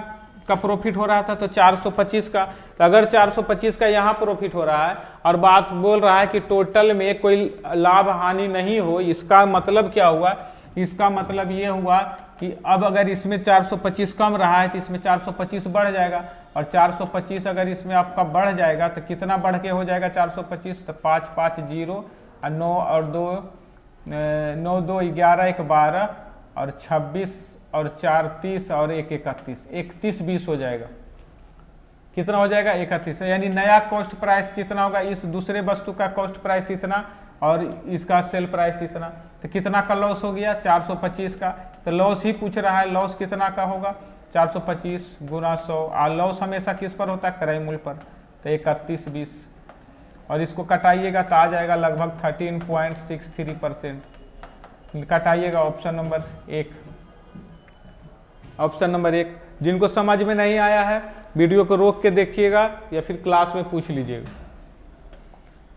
का प्रॉफिट हो रहा था, तो 425 का। तो अगर 425 का यहाँ प्रॉफिट हो रहा है और बात बोल रहा है कि टोटल में कोई लाभ हानि नहीं हो, इसका मतलब क्या हुआ, इसका मतलब ये हुआ कि अब अगर इसमें 425 कम रहा है तो इसमें 425 बढ़ जाएगा, और 425 अगर इसमें आपका बढ़ जाएगा तो कितना बढ़ के हो जाएगा 425, तो 5 5 0 और 9 और 2 9 2 11 1 12 और 26 और 4 30 और 1 31 31 20 हो जाएगा। कितना हो जाएगा 31, यानी नया कॉस्ट प्राइस कितना होगा, इस दूसरे वस्तु का कॉस्ट प्राइस इतना और इसका सेल प्राइस इतना, तो कितना का लॉस हो गया 425 का। तो लॉस ही पूछ रहा है, लॉस कितना का होगा 425 गुना 100, और लॉस हमेशा किस पर होता है, क्रय मूल्य पर, तो 31 20 और इसको कटाइएगा तो आ जाएगा लगभग 13.63%। कटाइएगा ऑप्शन नंबर 1, ऑप्शन नंबर 1। जिनको समझ में नहीं आया है वीडियो को रोक के देखिएगा या फिर क्लास में पूछ लीजिएगा।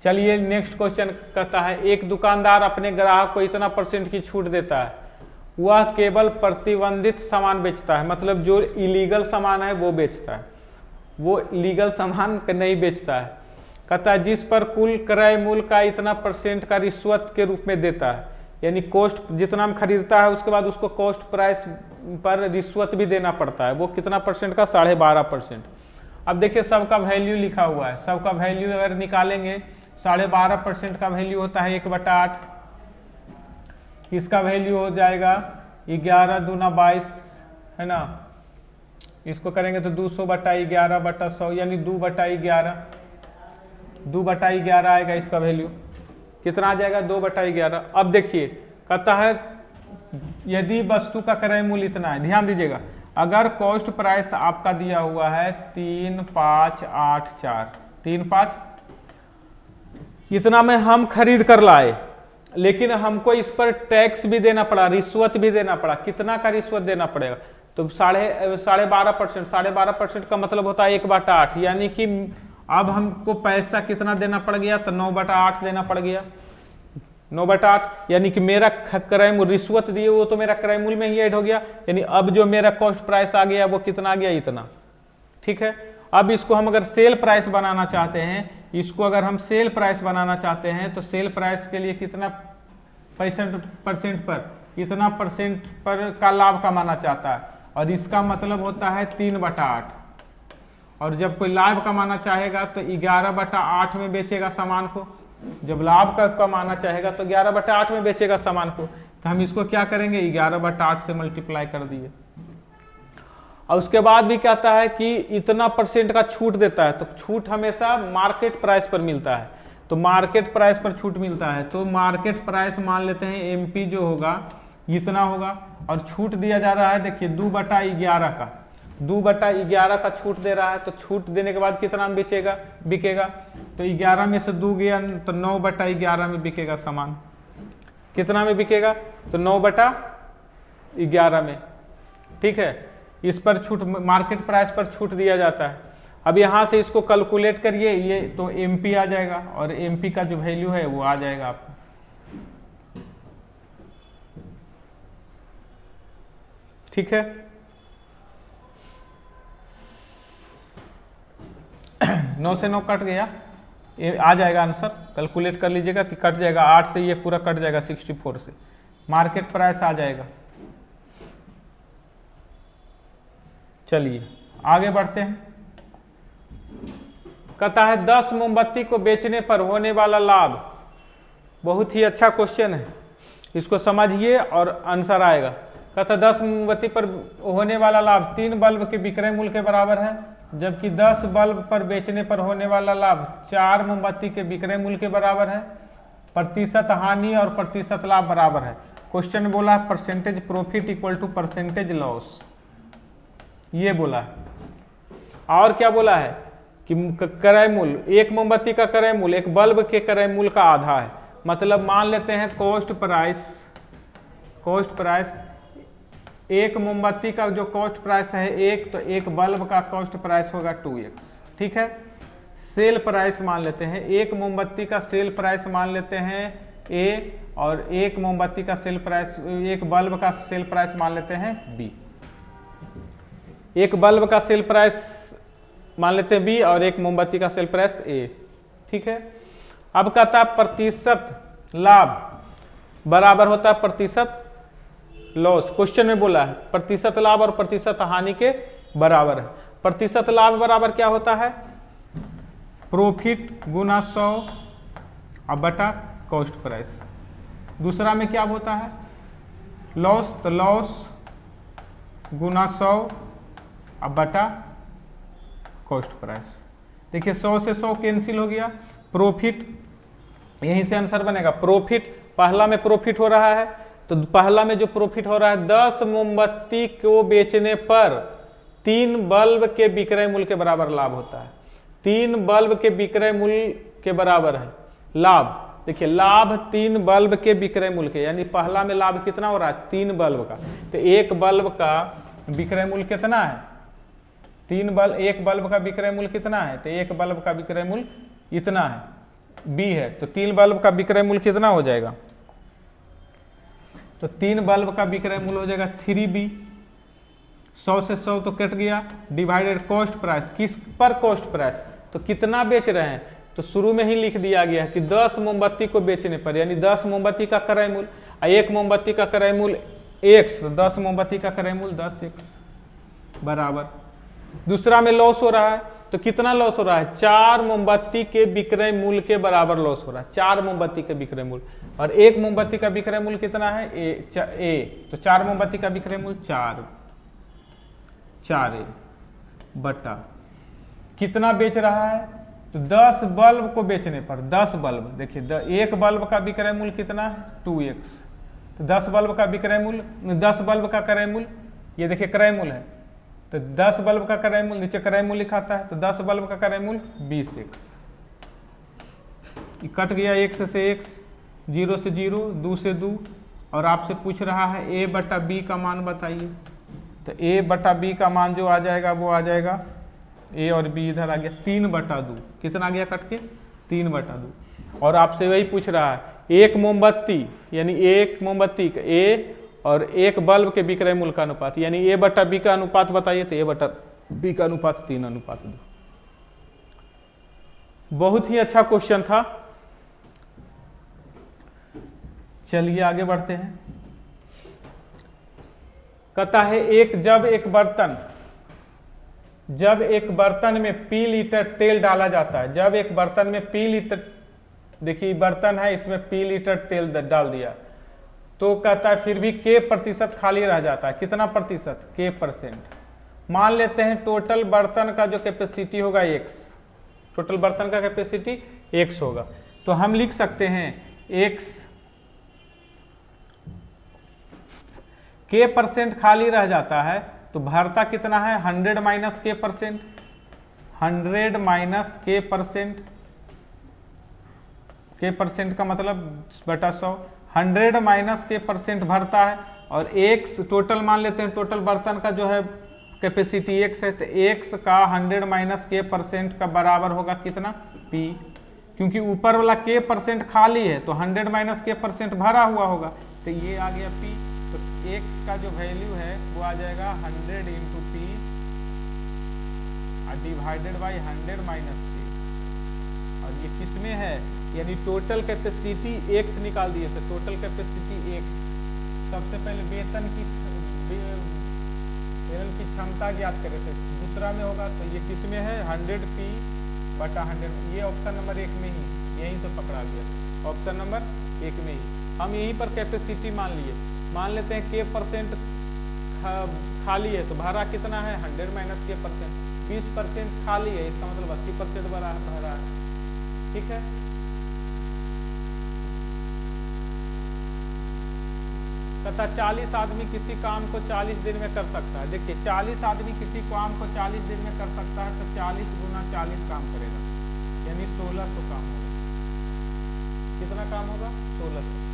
चलिए नेक्स्ट क्वेश्चन कहता है, एक दुकानदार अपने ग्राहक को इतना % की छूट देता है, वह केवल प्रतिबंधित सामान बेचता है, मतलब जो इलीगल सामान है वो बेचता है, वो लीगल सामान नहीं बेचता है। कहता है जिस पर कुल क्रय मूल्य का इतना % का रिश्वत के रूप में देता है, यानी कॉस्ट जितना हम खरीदता है उसके बाद उसको कॉस्ट प्राइस पर रिश्वत भी देना पड़ता है, वो कितना % का 12.5%। अब देखिए सबका वैल्यू लिखा हुआ है, सबका वैल्यू अगर निकालेंगे 12.5% का वैल्यू होता है 1/8, इसका वैल्यू हो जाएगा 11 दूना 22 है ना, इसको करेंगे तो 200/11/100 यानी 2/11, 2/11 आएगा इसका वैल्यू, कितना आ जाएगा 2/11। अब देखिए कहता है यदि वस्तु का क्रय मूल्य इतना है, ध्यान दीजिएगा, अगर कॉस्ट प्राइस आपका दिया हुआ है 3584, 35 इतना में हम खरीद कर लाए, लेकिन हमको इस पर टैक्स भी देना पड़ा, रिश्वत भी देना पड़ा, कितना का रिश्वत देना पड़ेगा, तो 12.5%, 12.5% का मतलब होता है 1/8, यानी कि अब हमको पैसा कितना देना पड़ गया, तो 9/8 देना पड़ गया, 9/8, यानी कि मेरा क्रय मूल्य रिश्वत दिए वो तो मेरा क्रय मूल्य में ही ऐड हो गया, यानी अब जो मेरा कॉस्ट प्राइस आ गया वो कितना आ गया, इतना। ठीक है, अब इसको हम अगर सेल प्राइस बनाना चाहते हैं, इसको अगर हम सेल प्राइस बनाना चाहते हैं तो सेल प्राइस के लिए कितना % पर, इतना % पर का लाभ कमाना चाहता है, और इसका मतलब होता है 3/8, और जब कोई लाभ कमाना चाहेगा तो 11/8 में बेचेगा सामान को, जब लाभ का कमाना चाहेगा तो 11/8 में बेचेगा सामान को, तो हम इसको क्या करेंगे 11/8 से मल्टीप्लाई कर दिए। और उसके बाद भी कहता है कि इतना % का छूट देता है, तो छूट हमेशा मार्केट प्राइस पर मिलता है, तो मार्केट प्राइस पर छूट मिलता है, तो मार्केट प्राइस मान लेते हैं MP जो होगा इतना होगा, और छूट दिया जा रहा है देखिए 2/11 का, 2/11 का छूट दे रहा है, तो छूट देने के बाद कितना में बिकेगा, तो 11 में से 2 गया तो 9/11 में बिकेगा सामान, कितना में बिकेगा, तो 9/11 में। ठीक है, इस पर छूट मार्केट प्राइस पर छूट दिया जाता है। अब यहाँ से इसको कैलकुलेट करिए, ये तो MP आ जाएगा, और MP का जो वैल्यू है वो आ जाएगा आपको। ठीक है, 9 से 9 कट गया, ये आ जाएगा आंसर, कैलकुलेट कर लीजिएगा कि कट जाएगा, 8 से ये पूरा कट जाएगा 64 से, मार्केट प्राइस आ जाएगा। चलिए आगे बढ़ते हैं। कहता है 10 मोमबत्ती को बेचने पर होने वाला लाभ, बहुत ही अच्छा क्वेश्चन है, इसको समझिए और आंसर आएगा। कहता है 10 मोमबत्ती पर होने वाला लाभ 3 बल्ब के विक्रय मूल्य के बराबर है, जबकि 10 बल्ब पर बेचने पर होने वाला लाभ 4 मोमबत्ती के विक्रय मूल्य के बराबर है। प्रतिशत हानि और प्रतिशत लाभ बराबर है। क्वेश्चन बोला है percentage profit equal to percentage loss, ये बोला है। और क्या बोला है कि क्रय मूल्य, एक मोमबत्ती का क्रय मूल्य एक बल्ब के क्रय मूल्य का आधा है, मतलब मान लेते हैं कॉस्ट प्राइस एक मोमबत्ती का जो कॉस्ट प्राइस है 1, तो एक बल्ब का कॉस्ट प्राइस होगा 2x। ठीक है, सेल प्राइस मान लेते हैं, एक मोमबत्ती का सेल प्राइस मान लेते हैं ए, और एक मोमबत्ती का सेल प्राइस, एक बल्ब का सेल प्राइस मान लेते हैं बी। एक बल्ब का सेल प्राइस मान लेते हैं बी और एक मोमबत्ती का सेल प्राइस ए। ठीक है, अब कहता है प्रतिशत लाभ बराबर होता है प्रतिशत लॉस। क्वेश्चन में बोला है प्रतिशत लाभ और प्रतिशत हानि के बराबर है। प्रतिशत लाभ बराबर क्या होता है? प्रॉफिट गुना 100 अब बटा कॉस्ट प्राइस। दूसरा में क्या होता है? लॉस, तो लॉस गुना 100 अब बटा कॉस्ट प्राइस। देखिए 100 से 100 कैंसिल हो गया। प्रॉफिट, यहीं से आंसर बनेगा। प्रॉफिट, पहला में प्रॉफिट हो रहा है तो पहला में जो प्रॉफिट हो रहा है 10 मोमबत्ती को बेचने पर 3 बल्ब के विक्रय मूल्य के बराबर लाभ होता है। 3 बल्ब के विक्रय मूल्य के बराबर है लाभ। देखिए लाभ 3 बल्ब के विक्रय मूल्य के, यानी पहला में लाभ कितना हो रहा है? 3 बल्ब का। तो एक बल्ब का विक्रय मूल्य कितना है? 3 बल्ब, एक बल्ब का विक्रय मूल्य कितना है? तो एक बल्ब का विक्रय मूल्य इतना है, बी है। तो 3 बल्ब का विक्रय मूल्य कितना हो जाएगा? तो 3 बल्ब का विक्रय मूल्य हो जाएगा 3B। 100 से 100 तो कट गया, डिवाइडेड कॉस्ट प्राइस। किस पर कॉस्ट प्राइस? तो कितना बेच रहे हैं, तो शुरू में ही लिख दिया गया है कि 10 मोमबत्ती को बेचने पर, यानी 10 मोमबत्ती का क्रय मूल्य, एक मोमबत्ती का क्रय मूल्य x, 10 मोमबत्ती का क्रय मूल्य 10x बराबर। दूसरा में लॉस हो रहा है, तो कितना लॉस हो रहा है? 4 मोमबत्ती के विक्रय मूल्य के बराबर लॉस हो रहा है। 4 मोमबत्ती के विक्रय मूल्य, और एक मोमबत्ती का विक्रय मूल्य कितना है? ए। तो 4 मोमबत्ती का विक्रय मूल्य 4A बटा कितना बेच रहा है? तो 10 बल्ब को बेचने पर, 10 बल्ब, देखिए एक बल्ब का विक्रय मूल्य कितना है? 2x। तो 10 बल्ब का विक्रय मूल्य, 10 बल्ब का क्रय मूल्य, ये देखिए क्रय मूल्य है, तो 10 बल्ब का क्रय मूल्य, नीचे क्रय मूल्य लिखाता है, तो 10 बल्ब का क्रय मूल्य 20x। कट गया x से x, 0 से 0, 2 से 2, और आपसे पूछ रहा है a बटा b का मान बताइए। तो a बटा b का मान जो आ जाएगा वो आ जाएगा, a और b इधर आ गया 3/2, कितना आ गया कट के? 3/2। और आपसे वही पूछ रहा है एक मोमबत्ती, यानी एक मोमबत्ती का a और एक बल्ब के विक्रय मूल्य का अनुपात, यानी a बटा b का अनुपात बताइए। तो a बटा b का अनुपात 3:2। बहुत ही अच्छा क्वेश्चन था। चलिए आगे बढ़ते हैं। कहता है जब एक बर्तन में P लीटर तेल डाला जाता है, जब एक बर्तन में P लीटर, देखिए बर्तन है इसमें P लीटर तेल डाल दिया, तो कहता है फिर भी K% खाली रह जाता है। कितना प्रतिशत? K%। मान लेते हैं टोटल बर्तन का जो कैपेसिटी होगा x, टोटल बर्तन का कैपेसिटी x होगा, तो हम लिख सकते हैं x, K% खाली रह जाता है तो भरता कितना है? 100 minus K%, 100 minus K%, K% का मतलब बटा 100, 100 माइनस K% भरता है, और x टोटल मान लेते हैं, टोटल बर्तन का जो है कैपेसिटी x है, तो x का 100 माइनस K% का बराबर होगा कितना? P। क्योंकि ऊपर वाला K% खाली है तो 100 माइनस K% भरा हुआ होगा, तो ये आ गया P। तो x का जो वैल्यू है वो आ जाएगा 100 into P divided by 100 minus K, और ये किसमें है? यानी टोटल कैपेसिटी x निकाल दिए थे, टोटल कैपेसिटी x। सबसे पहले वेतन की क्षमता ज्ञात करे थे, दूसरा में होगा, तो ये किसमें है? 100P बटा 100, ये ऑप्शन नंबर 1 में ही, यहीं से पकड़ा गया, ऑप्शन नंबर 1 में ही। हम यहीं पर कैपेसिटी मान लिए, मान लेते हैं K% खाली है तो भरा कितना है? 100 माइनस K%, 20% खाली है, इसका मतलब 80% भरा है। ठीक है, तथा 40 आदमी किसी काम को 40 दिन में कर सकता है। देखिए 40 आदमी किसी काम को 40 दिन में कर सकता है, तो 40 गुना 40 काम करेगा, यानी 1600 काम होगा। कितना काम होगा? 1600।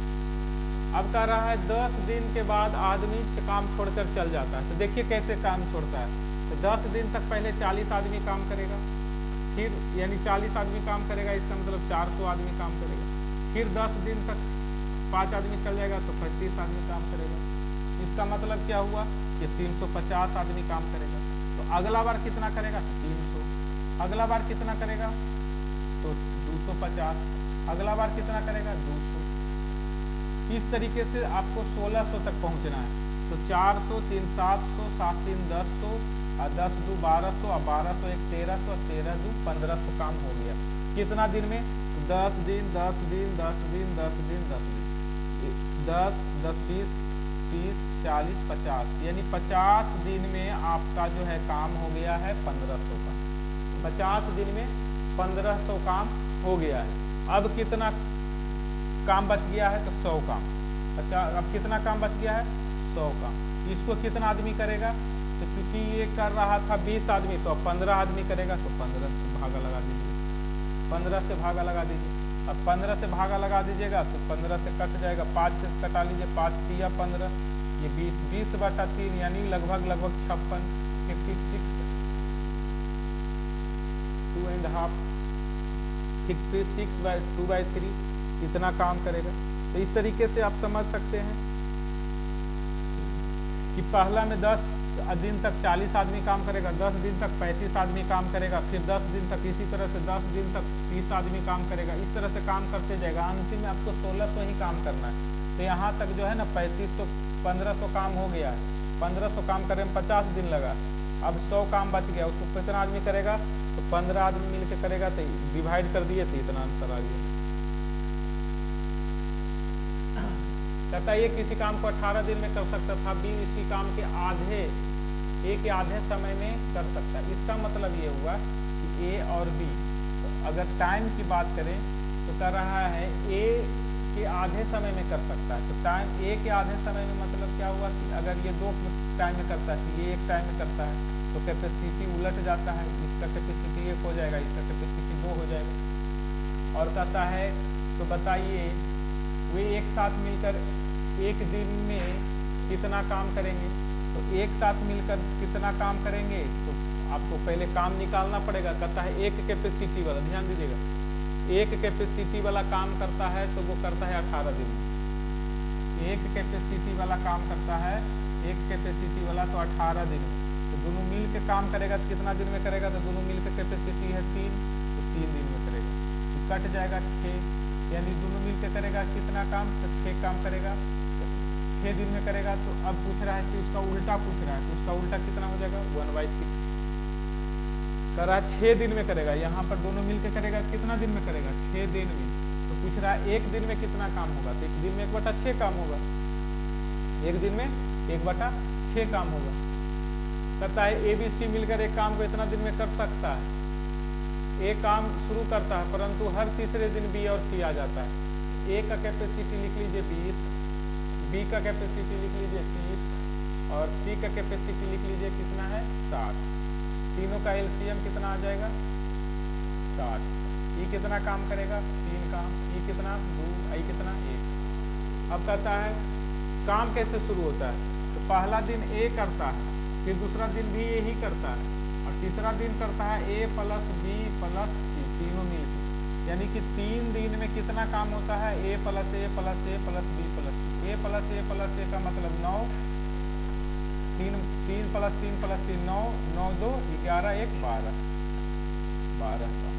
अब कह रहा है 10 दिन के बाद आदमी काम छोड़कर चल जाता है, तो देखिए कैसे काम छोड़ता है। तो 10 दिन तक पहले 40 आदमी काम करेगा, फिर यानी 40 आदमी काम करेगा, इसका मतलब 400 आदमी काम करेगा, फिर 10 दिन तक 5 आदमी चल जाएगा तो 35 आदमी काम करेगा। इसका मतलब क्या हुआ कि 350 आदमी काम करेगा। तो अगला बार कितना करेगा तो 300, अगला बार कितना करेगा तो 250, अगला बार कितना करेगा 200। इस तरीके से आपको 1600 तक पहुंचना है। तो 400, 3 700, 7 3 1000 और 10 2 1200 और 1200 1 1300 और 13 2 1500 काम हो गया। कितना दिन में 10 दिन 10 दिन 10 दिन 10 दिन 10 दिन 10 10 20 30 40 50, यानी 50 दिन में आपका जो है काम हो गया है 1500 का। 50 दिन में 1500 काम हो गया है। अब कितना काम बच गया है तो 100 काम। अच्छा, अब कितना काम बच गया है 100 काम। इसको कितना आदमी करेगा तो क्योंकि ये कर रहा था 20 आदमी तो अब 15 आदमी करेगा तो 15 से भागा लगा दीजिए, 15 से भागा लगा दीजिए। अब 15 से भागा लगा दीजिएगा तो 15 से कट जाएगा, 5 से कटा लीजिए, 5 तिया 15, ये 20, 20/3 यानी लगभग 56, 56 2.5 56/2/3 इतना काम करेगा। तो इस तरीके से आप समझ सकते हैं कि पहला में 10 दिन तक 40 आदमी काम करेगा, 10 दिन तक 35 आदमी काम करेगा, फिर 10 दिन तक इसी तरह से 10 दिन तक 30 आदमी काम करेगा। इस तरह से काम करते जाएगा। अंतिम में आपको 1600 ही काम करना है। तो यहाँ तक जो है ना 3500 1500 काम हो गया है। 1500 काम करने में 50 दिन लगा। अब 100 काम बच गया, उसको कितना आदमी करेगा तो 15 आदमी मिलकर करेगा। तो डिवाइड कर दिए तो इतना आंसर आ गया। कहता है ये किसी काम को 18 दिन में कर सकता था, बी इसी काम के आधे समय में कर सकता है। इसका मतलब ये हुआ कि ए और बी, तो अगर टाइम की बात करें तो कर रहा है ए के आधे समय में कर सकता है। तो टाइम ए के आधे समय में मतलब क्या हुआ कि अगर ये 2 टाइम में करता है, ये 1 टाइम में करता है तो कैपेसिटी उलट जाता है, इसका कैपेसिटी 1 हो जाएगा, इसका कैपेसिटी 2 हो जाएगा। और कहता है तो बताइए वे एक साथ मिलकर एक दिन में कितना काम करेंगे। तो एक साथ मिलकर कितना काम करेंगे तो आपको पहले काम निकालना पड़ेगा। कहता है एक कैपेसिटी वाला, ध्यान दीजिएगा, एक कैपेसिटी वाला काम करता है तो वो करता है 18 दिन में। एक कैपेसिटी वाला काम करता है, एक कैपेसिटी वाला तो 18 दिन में। तो दोनों मिल के काम करेगा तो कितना दिन में करेगा तो दोनों मिल के कैपेसिटी है 3, तो 3 दिन में करेगा। तो कट जाएगा 6, यानी दोनों मिल के करेगा कितना काम तो 6 काम करेगा, 6 दिन में करेगा। तो अब पूछ रहा है कि उसका उल्टा पूछ रहा है, तो उसका उल्टा कितना हो जाएगा 1/6 कर रहा है 6 दिन में करेगा। यहाँ पर दोनों मिलकर करेगा कितना दिन में करेगा 6 दिन में। तो पूछ रहा है 1 दिन में कितना काम होगा तो 1 दिन में 1/6 काम होगा, 1 दिन में 1/6 काम होगा। कहता है ए बी सी मिलकर एक काम को इतना दिन में कर सकता है। एक काम शुरू करता है परंतु हर तीसरे दिन बी और सी आ जाता है। ए का कैपेसिटी लिख लीजिए 20, बी का कैपेसिटी लिख लीजिए 30 और सी का कैपेसिटी लिख लीजिए कितना है 60। तीनों का एलसीएम कितना आ जाएगा 60। ये कितना काम करेगा 3 काम, ये कितना 2, ये कितना 1। अब कहता है काम कैसे शुरू होता है तो पहला दिन ए करता है, फिर दूसरा दिन भी ए ही करता है और तीसरा दिन करता है ए प्लस बी प्लस सी, तीनों मिलकर। यानी कि 3 दिन में कितना काम होता है ए प्लस ए प्लस ए प्लस बी प्लस सी। ए प्लस ए प्लस ए का मतलब 9, 3 प्लस 3 प्लस 3 9, 9 2 11 1 12 काम।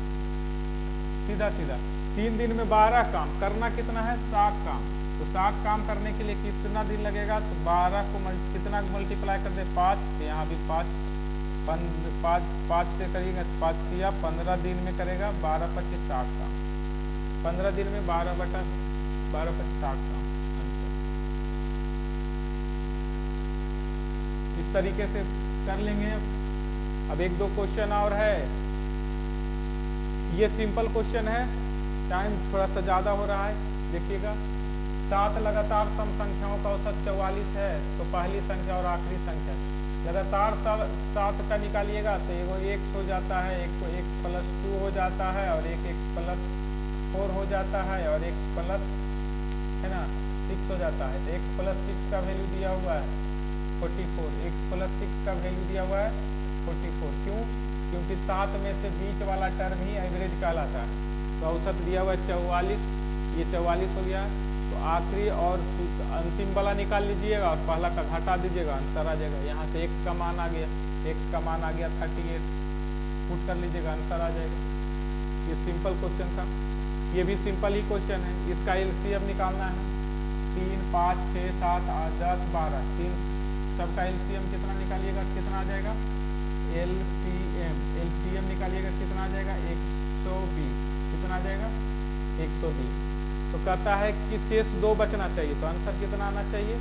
सीधा सीधा 3 दिन में 12 काम करना कितना है 60 काम। तो 60 काम करने के लिए कितना दिन लगेगा तो 12 को कितना मल्टीप्लाई कर दे 5, तो यहाँ भी 5 से करेंगे 5 किया 15 दिन में करेगा 12 25 60 काम। 15 दिन में 12 25 60 काम। इस तरीके से कर लेंगे। अब 1-2 क्वेश्चन और है, ये सिंपल क्वेश्चन है, टाइम थोड़ा सा ज़्यादा हो रहा है, देखिएगा। 7 लगातार सम संख्याओं का औसत 44 है तो पहली संख्या और आखिरी संख्या लगातार 7 का निकालिएगा तो एगो x हो जाता है, एक को x प्लस 2 हो जाता है और एक x प्लस 4 हो जाता है और x प्लस है ना 6 हो जाता है। तो x प्लस 6 का वैल्यू दिया हुआ है 44, x प्लस 6 का वैल्यू दिया हुआ है 44। क्यों? क्योंकि 7 में से बीच वाला टर्म ही एवरेज कहलाता है। तो औसत दिया हुआ है 44, ये 44 हो गया। तो आखिरी और अंतिम वाला निकाल लीजिएगा और पहला का घटा दीजिएगा, आंसर आ जाएगा। यहाँ से x का मान आ गया, x का मान आ गया 38, पुट कर लीजिएगा, आंसर आ जाएगा। ये सिंपल क्वेश्चन था, ये भी सिंपल ही क्वेश्चन है। इसका एलसीएम निकालना है, 3, 5, 6, 7, 8, 10, 12, 3 सबका एलसीएम कितना निकालिएगा, कितना आ जाएगा, एलसीएम निकालिएगा, कितना आ जाएगा, 120, कितना आ जाएगा, 120। तो कहता है कि शेष 2 बचना चाहिए, तो आंसर कितना आना चाहिए,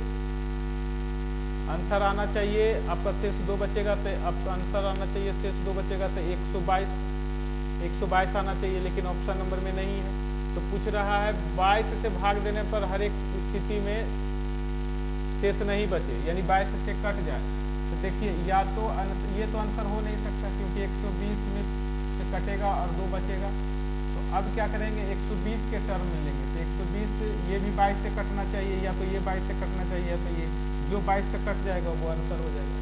आंसर आना चाहिए आपका शेष 2 बचेगा तो अब आंसर आना चाहिए, शेष 2 बचेगा तो 122 आना चाहिए, लेकिन ऑप्शन नंबर में नहीं है। तो पूछ रहा है 22 से भाग देने पर हर एक स्थिति में शेष नहीं बचे, यानी 22 से कट जाए। तो देखिए या तो ये तो आंसर हो नहीं सकता, क्योंकि 120 में से कटेगा और 2 बचेगा। तो अब क्या करेंगे, 120 के टर्म में लेंगे, तो 120 ये भी 22 से कटना चाहिए, या तो ये 22 से कटना चाहिए, या तो ये जो 22 से कट जाएगा वो आंसर हो जाएगा।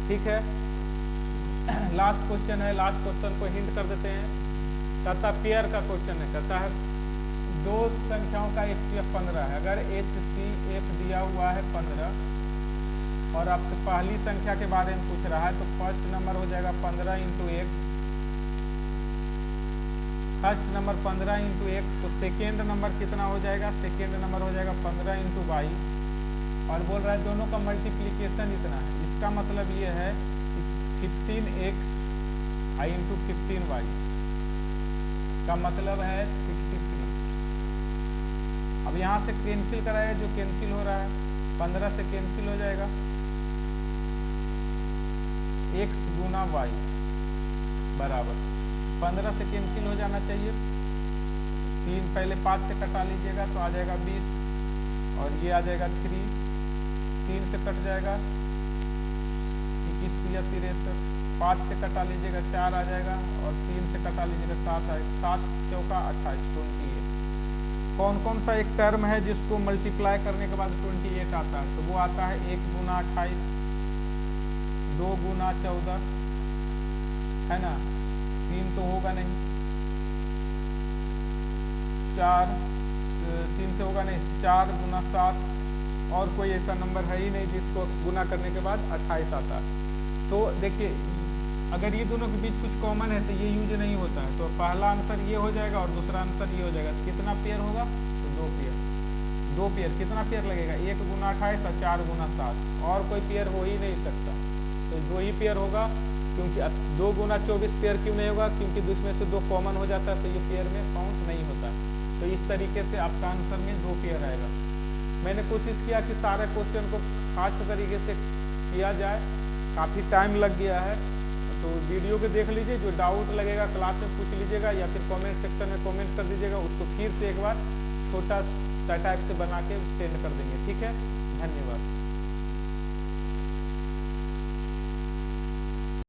ठीक है, लास्ट क्वेश्चन है, लास्ट क्वेश्चन को हिंट कर देते हैं। कहता पेयर का क्वेश्चन है, कहता है 2 संख्याओं का HCF 15 है। अगर HCF दिया हुआ है 15 और आपसे पहली संख्या के बारे में पूछ रहा है, तो फर्स्ट नंबर हो जाएगा 15 इंटू 1, फर्स्ट नंबर 15 इंटू 1। तो सेकेंड नंबर कितना हो जाएगा, सेकेंड नंबर हो जाएगा 15 इंटू 22, और बोल रहा है दोनों का मल्टीप्लीकेशन इतना है। इसका मतलब ये है कि 15x इंटू 15y का मतलब है 63। अब यहाँ से कैंसिल कराएगा, जो कैंसिल हो रहा है 15 से कैंसिल हो जाएगा, x गुना y बराबर 15 से कैंसिल हो जाना चाहिए, 3 पहले 5 से कटा लीजिएगा तो आ जाएगा 20, और ये आ जाएगा 3 से कट जाएगा 21 या 63, 5 से कटा लीजिएगा 4 आ जाएगा, और 3 से कटा लीजिएगा 7 आएगा, 7 चौका 28, 28। कौन कौन सा एक टर्म है जिसको मल्टीप्लाई करने के बाद 28 आता है, तो वो आता है 1 गुना 28, 2 गुना 14 है ना, 3 तो होगा नहीं, 3 से होगा नहीं, 4 गुना 7, और कोई ऐसा नंबर है ही नहीं जिसको गुना करने के बाद 28 आता है। तो देखिए अगर ये दोनों के बीच कुछ कॉमन है तो ये यूज नहीं होता है, तो पहला आंसर ये हो जाएगा और दूसरा आंसर ये हो जाएगा। कितना पेयर होगा, तो 2 पेयर, 2 पेयर, कितना पेयर लगेगा, 1 गुना 28 और 4 गुना 7, और कोई पेयर हो ही नहीं सकता, तो 2 ही पेयर होगा। क्योंकि 2 गुना 24 पेयर क्यों नहीं होगा, क्योंकि इसमें से 2 कॉमन हो जाता है, तो ये पेयर में काउंट नहीं होता। तो इस तरीके से आपका आंसर में 2 पेयर आएगा। मैंने कोशिश किया कि सारे क्वेश्चन को फास्ट तरीके से किया जाए, काफ़ी टाइम लग गया है, तो वीडियो को देख लीजिए, जो डाउट लगेगा क्लास में पूछ लीजिएगा, या फिर कमेंट सेक्शन में कमेंट कर दीजिएगा, उसको फिर से एक बार छोटा सा टाइप से बना के सेंड कर देंगे। ठीक है, धन्यवाद।